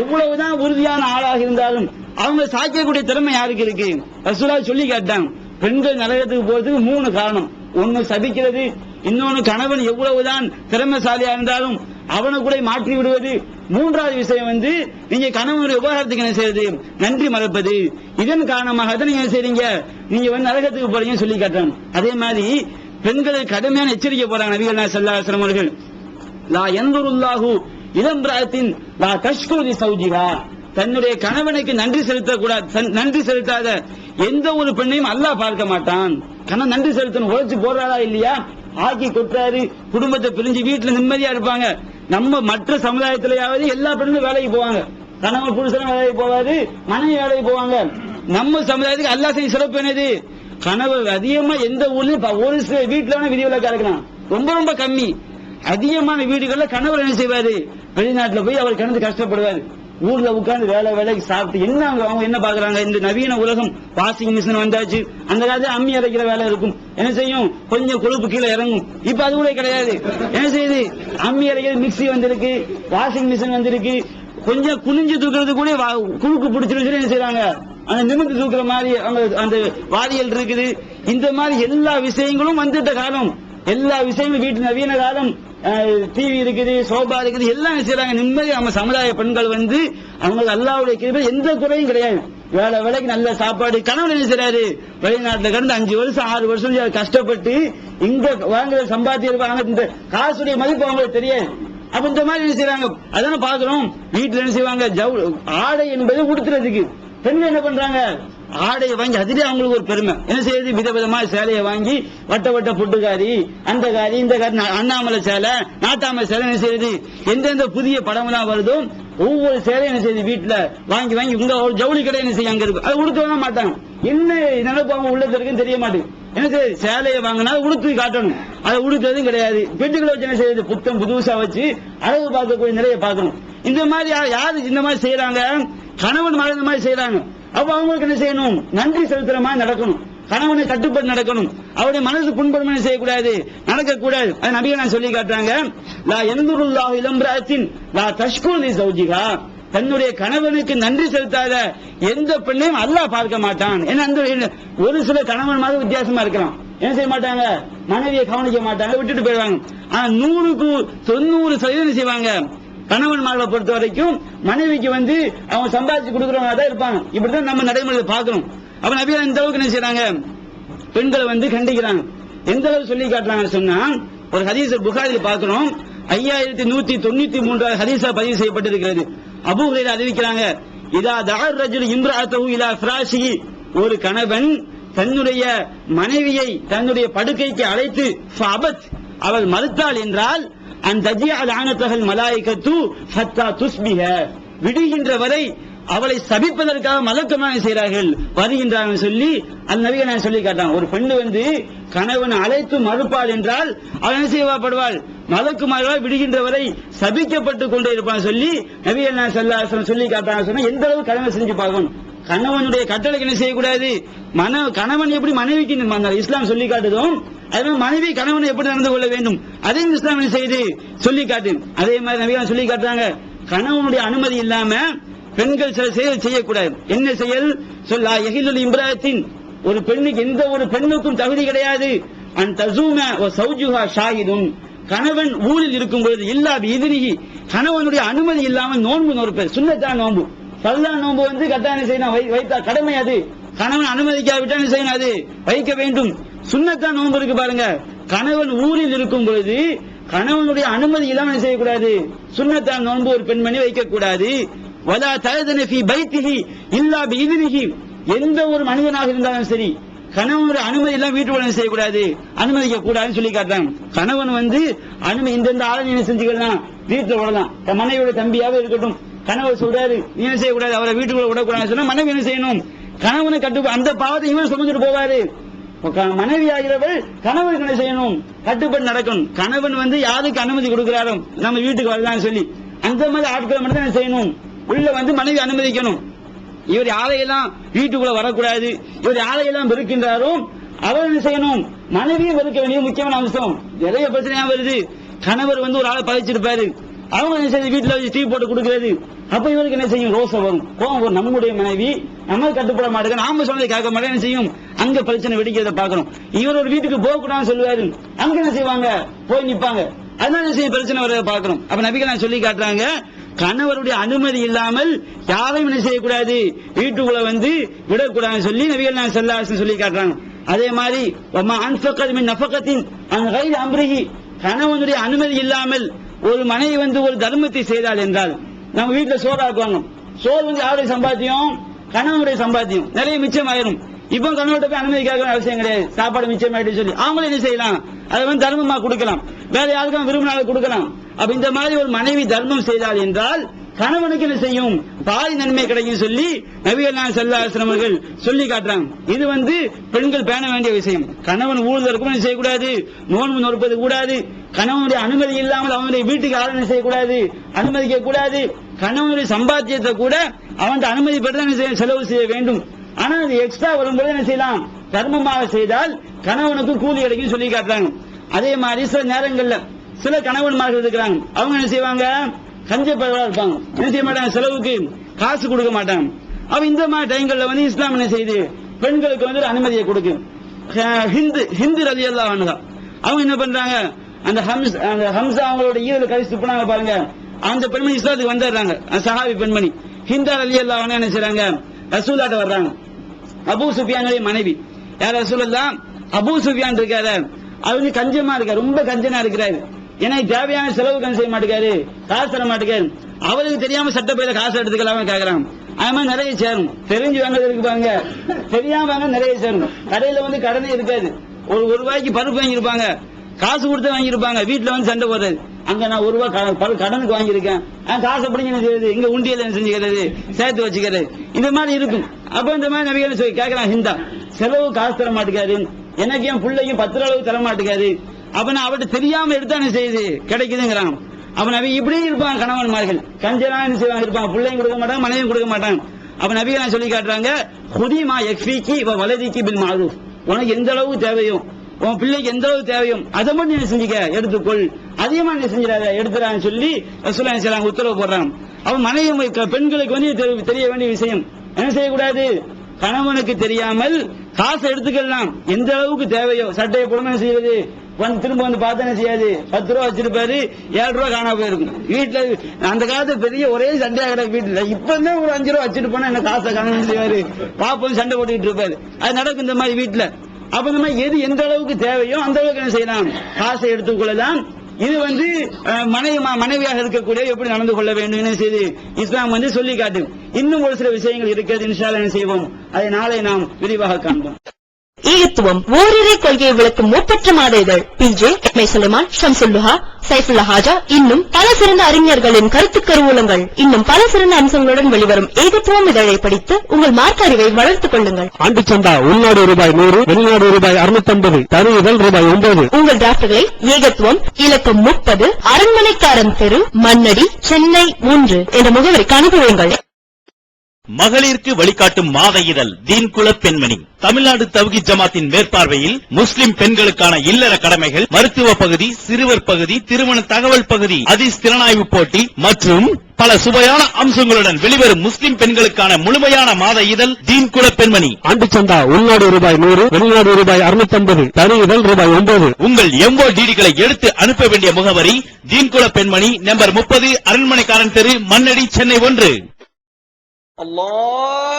எவ்வளவுதான் உறுதியான ஆளாக இருந்தாலும் அவங்க சாய்க்கக்கூடிய திறமை யாருக்கு இருக்கு? ரசூலுல்லாஹ் சொல்லி காட்டாங்க, பெண்கள் நரகத்துக்கு போறதுக்கு 3 காரணம். ஒன்னு சபிக்கிறது, இன்னொன்னு கணவன் எவ்வளவுதான் திறமைசாலியா இருந்தாலும் அவனை கூட மாற்றி விடுவது, 3வது விஷயம் வந்து நீங்க கணவனுடைய உபகாரத்துக்கு என்ன செய்யறது, நன்றி மறப்பது. இதன் காரணமாக தான் நீங்க என்ன செய்றீங்க, நீங்க வந்து நரகத்துக்கு போறீங்கன்னு சொல்லி காட்டுறாங்க. அதே மாதிரி பெண்களுக்கு கடுமையான எச்சரிக்கை போறாங்க நபிகள் ஸல்லல்லாஹு அலைஹி வஸல்லம் அவர்கள். லா யன்துருல்லாஹு இலம்ராத்தின் லா தஷ்குரி சௌஜிஹா, தன்னுடைய கணவனுக்கு நன்றி செலுத்தக்கூடாது, நன்றி செலுத்தாத எந்த ஒரு பெண்ணையும் அல்லாஹ் பார்க்க மாட்டான். கணவன் நன்றி செலுத்தணும், உழைச்சு போடுறாரா இல்லையா, ஆக்கி கொட்டாரு, குடும்பத்தை பிரிஞ்சு வீட்டுல நிம்மதியா இருப்பாங்க. நம்ம மற்ற சமுதாயத்திலேயாவது எல்லா பெண்களும் வேலைக்கு போவாங்க, கணவன் புருஷனும் வேலைக்கு போவாரு, மனைவி வேலைக்கு போவாங்க. நம்ம சமுதாயத்துக்கு அல்லாஹ் செய்ய சிறப்பு என்னது, கணவர் அதிகமா எந்த ஊர்லயும் ஒரு சில வீட்டுல விதிவிலக்கா இருக்கலாம், ரொம்ப கம்மி. அதிகமான வீடுகள்ல கணவர் என்ன செய்வாரு, வெளிநாட்டுல போய் அவர் கிடந்து கஷ்டப்படுவாரு, ஊர்ல உட்கார்ந்து வேலைக்கு சாப்பிட்டு என்ன அவங்க என்ன பாக்குறாங்க, இந்த நவீன உலகம் வாஷிங் மிஷின் வந்தாச்சு. அந்த காலத்துல அம்மி அரைக்கிற வேலை இருக்கும், என்ன செய்யும், கொஞ்சம் கொழுப்பு கீழே இறங்கும். இப்ப அது கூட கிடையாது, என்ன செய்யுது, அம்மி அரைக்கிறது மிக்சி வந்திருக்கு, வாஷிங் மிஷின் வந்திருக்கு. கொஞ்சம் குனிஞ்சு தூக்குறது கூட குழுக்கு பிடிச்சிருந்து என்ன செய்யறாங்க, அந்த நிமிர்ந்து தூக்குற மாதிரி அந்த வாரியல் இருக்குது. இந்த மாதிரி எல்லா விஷயங்களும் வந்துட்ட காலம், எல்லா விஷயங்களும் வீட்டு நவீன காலம், டிவி இருக்குது, சோபா இருக்குது, எல்லாம் செய்யறாங்க. நிம்மதி நம்ம சமுதாய பெண்கள் வந்து அவங்களுக்கு அல்லாஹ்வுடைய கிருபை எந்த குறையும் கிடையாது. வேலைக்கு நல்ல சாப்பாடு. கணவன் என்ன செய்யறாரு, வெளிநாட்டுல கடந்து 5 வருஷம் 6 வருஷம் கஷ்டப்பட்டு இங்க வாங்குற சம்பாத்தியம், இந்த காசுடைய மதிப்பு அவங்களுக்கு தெரியாது. அப்ப இந்த மாதிரி என்ன செய்யறாங்க, அதான பாக்குறோம். வீட்டுல என்ன செய்வாங்க, ஆடை என்பது உடுத்துறதுக்கு பெண்கள் என்ன பண்றாங்க, ஆடையை வாங்கி அதிலே அவங்களுக்கு ஒரு பெருமை. என்ன செய்யுது, விதவிதமா சேலையை வாங்கி வட்ட பொட்டுக்காரி, அந்த காரி இந்த காரி, அண்ணாமலை சேலை, நாட்டாமலை சேலை, என்ன செய்யுது, எந்தெந்த புதிய படம் எல்லாம் வருதோ ஒவ்வொரு சேலையும் என்ன செய்யுது வீட்டுல வாங்கி உங்க ஜவுளி கடை என்ன செய்ய அங்க இருக்கு, அதை உடுத்த மாட்டாங்க. என்ன நினைப்பு அவங்க உள்ளது இருக்குன்னு தெரிய மாட்டேங்குது. என்ன செய்யுது, சேலையை வாங்கினா உடுத்து காட்டணும், அதை உடுத்ததும் கிடையாது. பெண்களை வச்சு என்ன செய்யுது, புத்தம் புதுசா வச்சு அழகு பார்க்கக்கூடிய நிறைய பார்க்கணும். இந்த மாதிரி யாரு இந்த மாதிரி செய்யறாங்க, கணவன் மகள் இந்த மாதிரி செய்யறாங்க. அப்ப அவங்களுக்கு என்ன செய்யணும், நன்றி செலுத்துற மாதிரி நடக்கணும். கணவனை கட்டுப்பட்டு நடக்கணும். அவருடைய மனசு புண்படுமனை செய்யக்கூடாது, நடக்கக்கூடாது. அது நபிகள் நான் சொல்லி காட்டுறாங்க. லா யன்துருல்லாஹு இலா இம்ராஅத்தின் லா தஷ்குரு லி ஸௌஜிஹா, தன்னுடைய கணவனுக்கு நன்றி செலுத்தாத எந்த பெண்ணையும் அல்லாஹ் பார்க்க மாட்டான். ஏன்னா ஒரு சில கணவன் மாதிரி வித்தியாசமா இருக்கலாம். என்ன செய்ய மாட்டாங்க, மனைவியை கவனிக்க மாட்டாங்க, விட்டுட்டு போயிடுவாங்க. ஆனா 100க்கு 90% செய்வாங்க. கணவன்மார்களை பொறுத்த வரைக்கும் மனைவிக்கு அவங்க சம்பாதிச்சு கொடுக்கறவங்க தான் இருப்பாங்க. இப்படிதான் நம்ம நடைமுறையை பார்க்கணும். அப்ப நபிகள் இந்த அளவுக்கு என்ன செய்யறாங்க, பெண்களை கண்டிக்கிறாங்க. எந்த அளவுக்கு சொல்லி காட்டுறாங்கன்னு சொன்னா, ஒரு ஹதீஸ் புகாரில் பார்க்கிறோம், 5193 ஹதீஸா பதிவு செய்யப்பட்டிருக்கிறது. அபூ ஹுரைரா அறிவிக்கிறாங்க, இதா தஅர் ரஜுல் இம்ராஅத்தஹு இலா ஃபிராஷிஹி, ஒரு கணவன் தன்னுடைய மனைவியை தன்னுடைய படுக்கைக்கு அழைத்து ஃபஅபத், அவள் மறுத்தாள் என்றால், அந்த தஜிஅல் ஆனத்தஹல் மலாயிகத்து ஹத்தா துஸ்பிஹ, விடுகின்ற வரை அவளை சபிப்பதற்காக மலக்குமாறு செய்கிறார்கள், வருகின்றார்கள் சொல்லி அந்த நபிகள் நான் சொல்லி காட்டான். ஒரு பெண்ணு கணவன் அழைத்து மறுப்பாள் என்றால் அவள் என்ன செய்யப்படுவாள், மலக்குமார்களால் விடுகின்ற வரை சபிக்கப்பட்டு கொண்டே இருப்பான் சொல்லி நபிகள் நான் சொல்லி காட்டாங்க. சொன்னா எந்த அளவு கடமை செஞ்சு பார்க்கணும். கணவனுடைய கட்டளைக்கு என்ன செய்யக்கூடாது, கணவன் எப்படி மனைவிக்கு இஸ்லாம் சொல்லி காட்டுதும், அதே மனைவி கணவனை எப்படி நடந்து கொள்ள வேண்டும் அதையும் இஸ்லாம் செய்து சொல்லி காட்டு. அதே மாதிரி நபிகள் சொல்லி காட்டுறாங்க, கணவனுடைய அனுமதி இல்லாம பெண்கள் சில செயல் செய்யக்கூடாது. என்ன செயல் சொல்லா யஹிலுல் இம்ராஅத்தின், ஒரு பெண்ணுக்கு எந்த ஒரு பெண்ணுக்கும் தகுதி கிடையாது, அன் தஸூம வ ஸௌஜுஹா ஷாஹிதுன், கணவன் ஊரில் இருக்கும் பொழுது இல்லா பிஇذنஹி, கணவனுடைய அனுமதி இல்லாமல் நோன்பு நோற்பது. சுன்னத்தான நோன்பு, ஃபர்லான நோன்பு கட்டாயம் செய்யணும், வைத்தா கடமை. அது கணவன் அனுமதிக்காவிட்டால் என்ன செய்யணும், அது வைக்க வேண்டும். சுன்னத்தான நோன்பு இருக்கு பாருங்க, கணவன் ஊரில் இருக்கும் பொழுது கணவனுடைய அனுமதி இல்லாமல் செய்யக்கூடாது. சுன்னத்தான நோன்பு ஒரு பெண்மணி வைக்க கூடாது. வலா தஅதன ஃபீ பைத்திஹி இல்லா பிஇذنஹி, எந்த ஒரு மனிதனாக இருந்தாலும் சரி கணவனுடைய அனுமதி எல்லாம் வீட்டுக்குள்ள செய்யக்கூடாது, அனுமதிக்க கூடாதுன்னு சொல்லி காட்டுறாங்க. கணவன் அனுமதி இந்த ஆலோசனை செஞ்சுக்கலாம், வீட்டுல விடலாம். மனைவியோட தம்பியாவே இருக்கட்டும், கணவர் சொல்றாரு நீ என்ன செய்யக்கூடாது, அவரை வீட்டுக்குள்ள விடக்கூடாதுன்னு சொன்னா மனைவி என்ன செய்யணும், கணவனை கட்டு அந்த பாவத்தை இவன் சுமந்துட்டு போவாரு. மனைவி ஆகிறவள் கணவனுக்கு என்ன செய்யணும், கட்டுப்பட்டு நடக்கணும். கணவன் யாருக்கு அனுமதி கொடுக்கிறாரோ நம்ம வீட்டுக்கு வரலாம்னு சொல்லி அந்த மாதிரி ஆட்களை மட்டும் என்ன செய்யணும், உள்ள மனைவி அனுமதிக்கணும். இவர் யாரையெல்லாம் வீட்டுக்குள்ள வரக்கூடாது, இவர் யாரையெல்லாம் வெறுக்கின்றாரோ அவர் என்ன செய்யணும், மனைவியை வெறுக்க வேண்டிய முக்கியமான அம்சம். நிறைய பிரச்சனையா வருது, கணவர் ஒரு ஆளை பகைச்சிருப்பாரு, அவங்க என்ன செய்ய வீட்டுல வச்சு டீ போட்டு கொடுக்கிறது. அப்ப இவருக்கு என்ன செய்யும், ரோசம் வரும், கோபம் வரும். நம்முடைய மனைவி நம்ம கட்டுப்பட மாட்டேங்க, நாம சொன்னதை கேட்க மாட்டேன், என்ன செய்யும், அங்க பிரச்சனை வெடிக்கிறத பாக்கணும். இவர் ஒரு வீட்டுக்கு போக கூடாதுன்னு சொல்லுவாரு, அங்க என்ன செய்வாங்க, போய் நிப்பாங்க. அதனால என்ன செய்யும், பிரச்சனை வரத பாக்கணும். அப்ப நபிகள் நான் சொல்லி காட்டுறாங்க, கணவருடைய அனுமதி இல்லாமல் யாரையும் என்ன செய்யக்கூடாது, வீட்டுக்குள்ள விடக்கூடாதுன்னு சொல்லி நபிகள் நான் சொல்லி காட்டுறாங்க. அதே மாதிரி கணவனுடைய அனுமதி இல்லாமல் ஒரு மனைவி ஒரு தர்மத்தை செய்தால் என்றால், நம்ம வீட்டுல சோறாக்குவாங்க, சோறு யாருடைய சம்பாத்தியம், கணவனுடைய சம்பாத்தியம், நிறைய மிச்சம் ஆயிரும். இப்போ கணவர்கிட்ட போய் அனுமதி கேட்க அவசியம் கிடையாது, சாப்பாடு மிச்சம் ஆயிட்டு சொல்லி அவங்களும் என்ன செய்யலாம், அதை தர்மமா கொடுக்கலாம், வேற யாருக்கும் விரும்பினாலும் கொடுக்கலாம். அப்ப இந்த மாதிரி ஒரு மனைவி தர்மம் செய்தால் என்றால் கணவனுக்கு என்ன செய்யும், பாதி நன்மை கிடைக்கும் சொல்லி நபிகள் நாயகம் ஸல்லல்லாஹு அலைஹி வஸல்லம் அவர்கள் சொல்லி காட்டுறாங்க. இது பெண்கள் பேண வேண்டிய விஷயம். கணவன் ஊழலுக்கும் என்ன செய்யக்கூடாது, நோன்பு நோற்பது கூடாது, கணவனுடைய அனுமதி இல்லாமல் அவனுடைய வீட்டுக்கு ஆளுநை செய்யக்கூடாது, அனுமதிக்க கூடாது. கணவனுடைய சம்பாத்தியத்தை கூட அவன் அனுமதி பெற்று செலவு செய்ய வேண்டும். ஆனா அது எக்ஸ்ட்ரா வரும்போது என்ன செய்யலாம், தர்மமாக செய்தால் கணவனுக்கு கூலி கிடைக்கும் சொல்லி காட்டுறாங்க. அதே மாதிரி சில நேரங்கள்ல சில கணவன்மார்கள் இருக்கிறாங்க, அவங்க என்ன செய்வாங்க, கஞ்சப்படவா இருப்பாங்க, என்ன செய்ய மாட்டாங்க, செலவுக்கு காசு கொடுக்க மாட்டாங்க. அப்ப இந்த மாதிரி டைம்கள்ல இஸ்லாம் என்ன செய்யுது, பெண்களுக்கு அனுமதியை கொடுக்கு. ஹிந்து ரலியல்லாஹு அன்ஹா அவங்க என்ன பண்றாங்க, அந்த ஹம்சா அவங்களோட ஈரல கழிச்சு துப்புனாங்க பாருங்க, அந்த பெண்மணி இஸ்லாத்துக்கு வந்துடுறாங்க. சஹாபி பெண்மணி ஹிந்தா ரலியல்லாஹு அன்ஹா என்ன செய்றாங்க, ரசூலாட்ட வர்றாங்க. அபூ சுஃபியானுடைய மனைவி, யார் ரசூலுல்லாஹ், அபூ சுஃபியான் இருக்காரு, அவரு கஞ்சமா இருக்காரு, ரொம்ப கஞ்சனா இருக்கிறாரு, எனக்கு தேவையான செலவு கண் செய்ய மாட்டேங்காரு, காசு தர மாட்டேங்காரு, அவருக்கு தெரியாம சட்டப்பையில காசு எடுத்துக்கலாம் கேக்குறாங்க. அது மாதிரி நிறைய சேரும், தெரிஞ்சு வாங்குறதுக்கு பாருங்க, தெரியாம வாங்க நிறைய சேரும். கடையில கடனே இருக்காது, ஒரு ரூபாய்க்கு பருப்பு வாங்கியிருப்பாங்க, காசு கொடுத்து வாங்கியிருப்பாங்க, வீட்டுல சண்டை போடுறது, அங்க நான் ₹1 கடனுக்கு வாங்கியிருக்கேன், காசு எப்படி என்ன செய்யுது, இங்க உண்டியல் என்ன செஞ்சுக்கிறது, சேர்த்து வச்சுக்கிறது, இந்த மாதிரி இருக்கும். அப்ப இந்த மாதிரி நபிகள் சொல்லி கேட்கலாம், ஹிந்தா செலவு காசு தர மாட்டேங்காரு, எனக்கு என் பிள்ளைக்கும் 10 அளவு தர மாட்டேங்காரு, அப்ப நான் அவர்கிட்ட தெரியாம எடுத்தா என்ன செய்யுது, கிடைக்குதுங்கிறாங்க. அப்ப நபி இப்படியும் இருப்பாங்க, கணவன்மார்கள் கஞ்சனா என்ன செய்வாங்க இருப்பாங்க, பிள்ளையும் கொடுக்க மாட்டாங்க, மனைவியும் கொடுக்க மாட்டாங்க. அப்ப நபிகள் சொல்லி காட்டுறாங்க, குதிமா யக்ஃபீகி வ வலதிகி பில் மஅரூஃப், உனக்கு எந்த அளவுக்கு தேவையோ, உன் பிள்ளைக்கு எந்த அளவுக்கு தேவையோ அதை மட்டும் நீ செஞ்சுக்க, எடுத்துக்கொள், அதிகமா நீ செஞ்சிடாத, எடுத்துறான்னு சொல்லி ரசூலுல்லாஹி ஸல்லல்லாஹு அலைஹி வஸல்லம் உத்தரவு போடுறாங்க. அவன் மனைவி பெண்களுக்கு வந்து தெரிய வேண்டிய விஷயம் என்ன செய்யக்கூடாது, கணவனுக்கு தெரியாமல் காசை எடுத்துக்கலாம், எந்த அளவுக்கு தேவையோ. சட்டையை போடணும் என்ன செய்வது, வந்து திரும்ப வந்து பார்த்தா என்ன செய்யாது, 10 ரூபா வச்சிருப்பாரு, 7 ரூபா காணா போயிருக்கும். வீட்டுல அந்த காலத்து பெரிய ஒரே சண்டையா கிடக்கு வீட்டுல. இப்ப தான் ஒரு 5 ரூபா வச்சுட்டு போனா என்ன காசை காணணும் செய்வாரு, பாப்போம் சண்டை போட்டுக்கிட்டு இருப்பாரு. அது நடக்கும் இந்த மாதிரி வீட்டுல. அப்ப இந்த மாதிரி எது எந்த அளவுக்கு தேவையோ அந்த அளவுக்கு என்ன செய்யலாம், காசை எடுத்துக்கொள்ளலாம். இது வந்து மனைவியாக இருக்கக்கூடிய எப்படி நடந்து கொள்ள வேண்டும் செய்து இஸ்லாம் வந்து சொல்லி காட்டும். இன்னும் ஒரு சில விஷயங்கள் இருக்கிறது, இன்ஷா அல்லாஹ் என்ன செய்வோம், அதை நாளை நாம் விரிவாக காண்போம். ஈகத்துவம் ஓரிரை கொள்கையை விளக்கும் மூப்பற்ற மாத இதழ் பிஜே சுலைமான், ஷம்சுல்லுஹா, சைஃபுல்லா ஹாஜா, இன்னும் பல சிறந்த அறிஞர்களின் கருத்து கருவூலங்கள், இன்னும் பல சிறந்த அம்சங்களுடன் வெளிவரும் ஏகத்துவம் இதழை படித்து உங்கள் மார்க்க அறிவை வளர்த்துக் கொள்ளுங்கள். ஆண்டு சந்தா உள்நாடு ரூபாய் 100, வெளிநாடு ரூபாய் 650, தனி இதழ் ரூபாய் 9. உங்கள் டிராப்டுகளை ஏகத்துவம் இலக்கம் 30, அரண்மனைக்காரன் தெரு, மண்ணடி, சென்னை 3 என்ற முகவரிக்கு அனுப்புவீங்கள். மகளிருக்கு வழிகாட்டும் மாத இதழ் தீன்குல பெண்மணி. தமிழ்நாடு தவ்ஹீத் ஜமாத்தின் மேற்பார்வையில் முஸ்லிம் பெண்களுக்கான இல்லற கடமைகள், மருத்துவ பகுதி, சிறுவர் பகுதி, திருமண தகவல் பகுதி, ஹதீஸ் திறனாய்வு போட்டி மற்றும் பல சுவையான அம்சங்களுடன் வெளிவரும் முஸ்லிம் பெண்களுக்கான முழுமையான மாத இதழ் தீன்குல பெண்மணி. ஆண்டு சந்தா உள்நாடு ரூபாய் 100, வெளிநாடு ரூபாய் 650, தனி இதழ் ரூபாய் 9. உங்கள் MODD-களை எடுத்து அனுப்ப வேண்டிய முகவரி தீன்குல பெண்மணி, நம்பர் 30, அரண்மனைக்காரன் தெரு, மண்ணடி, சென்னை 1. Allah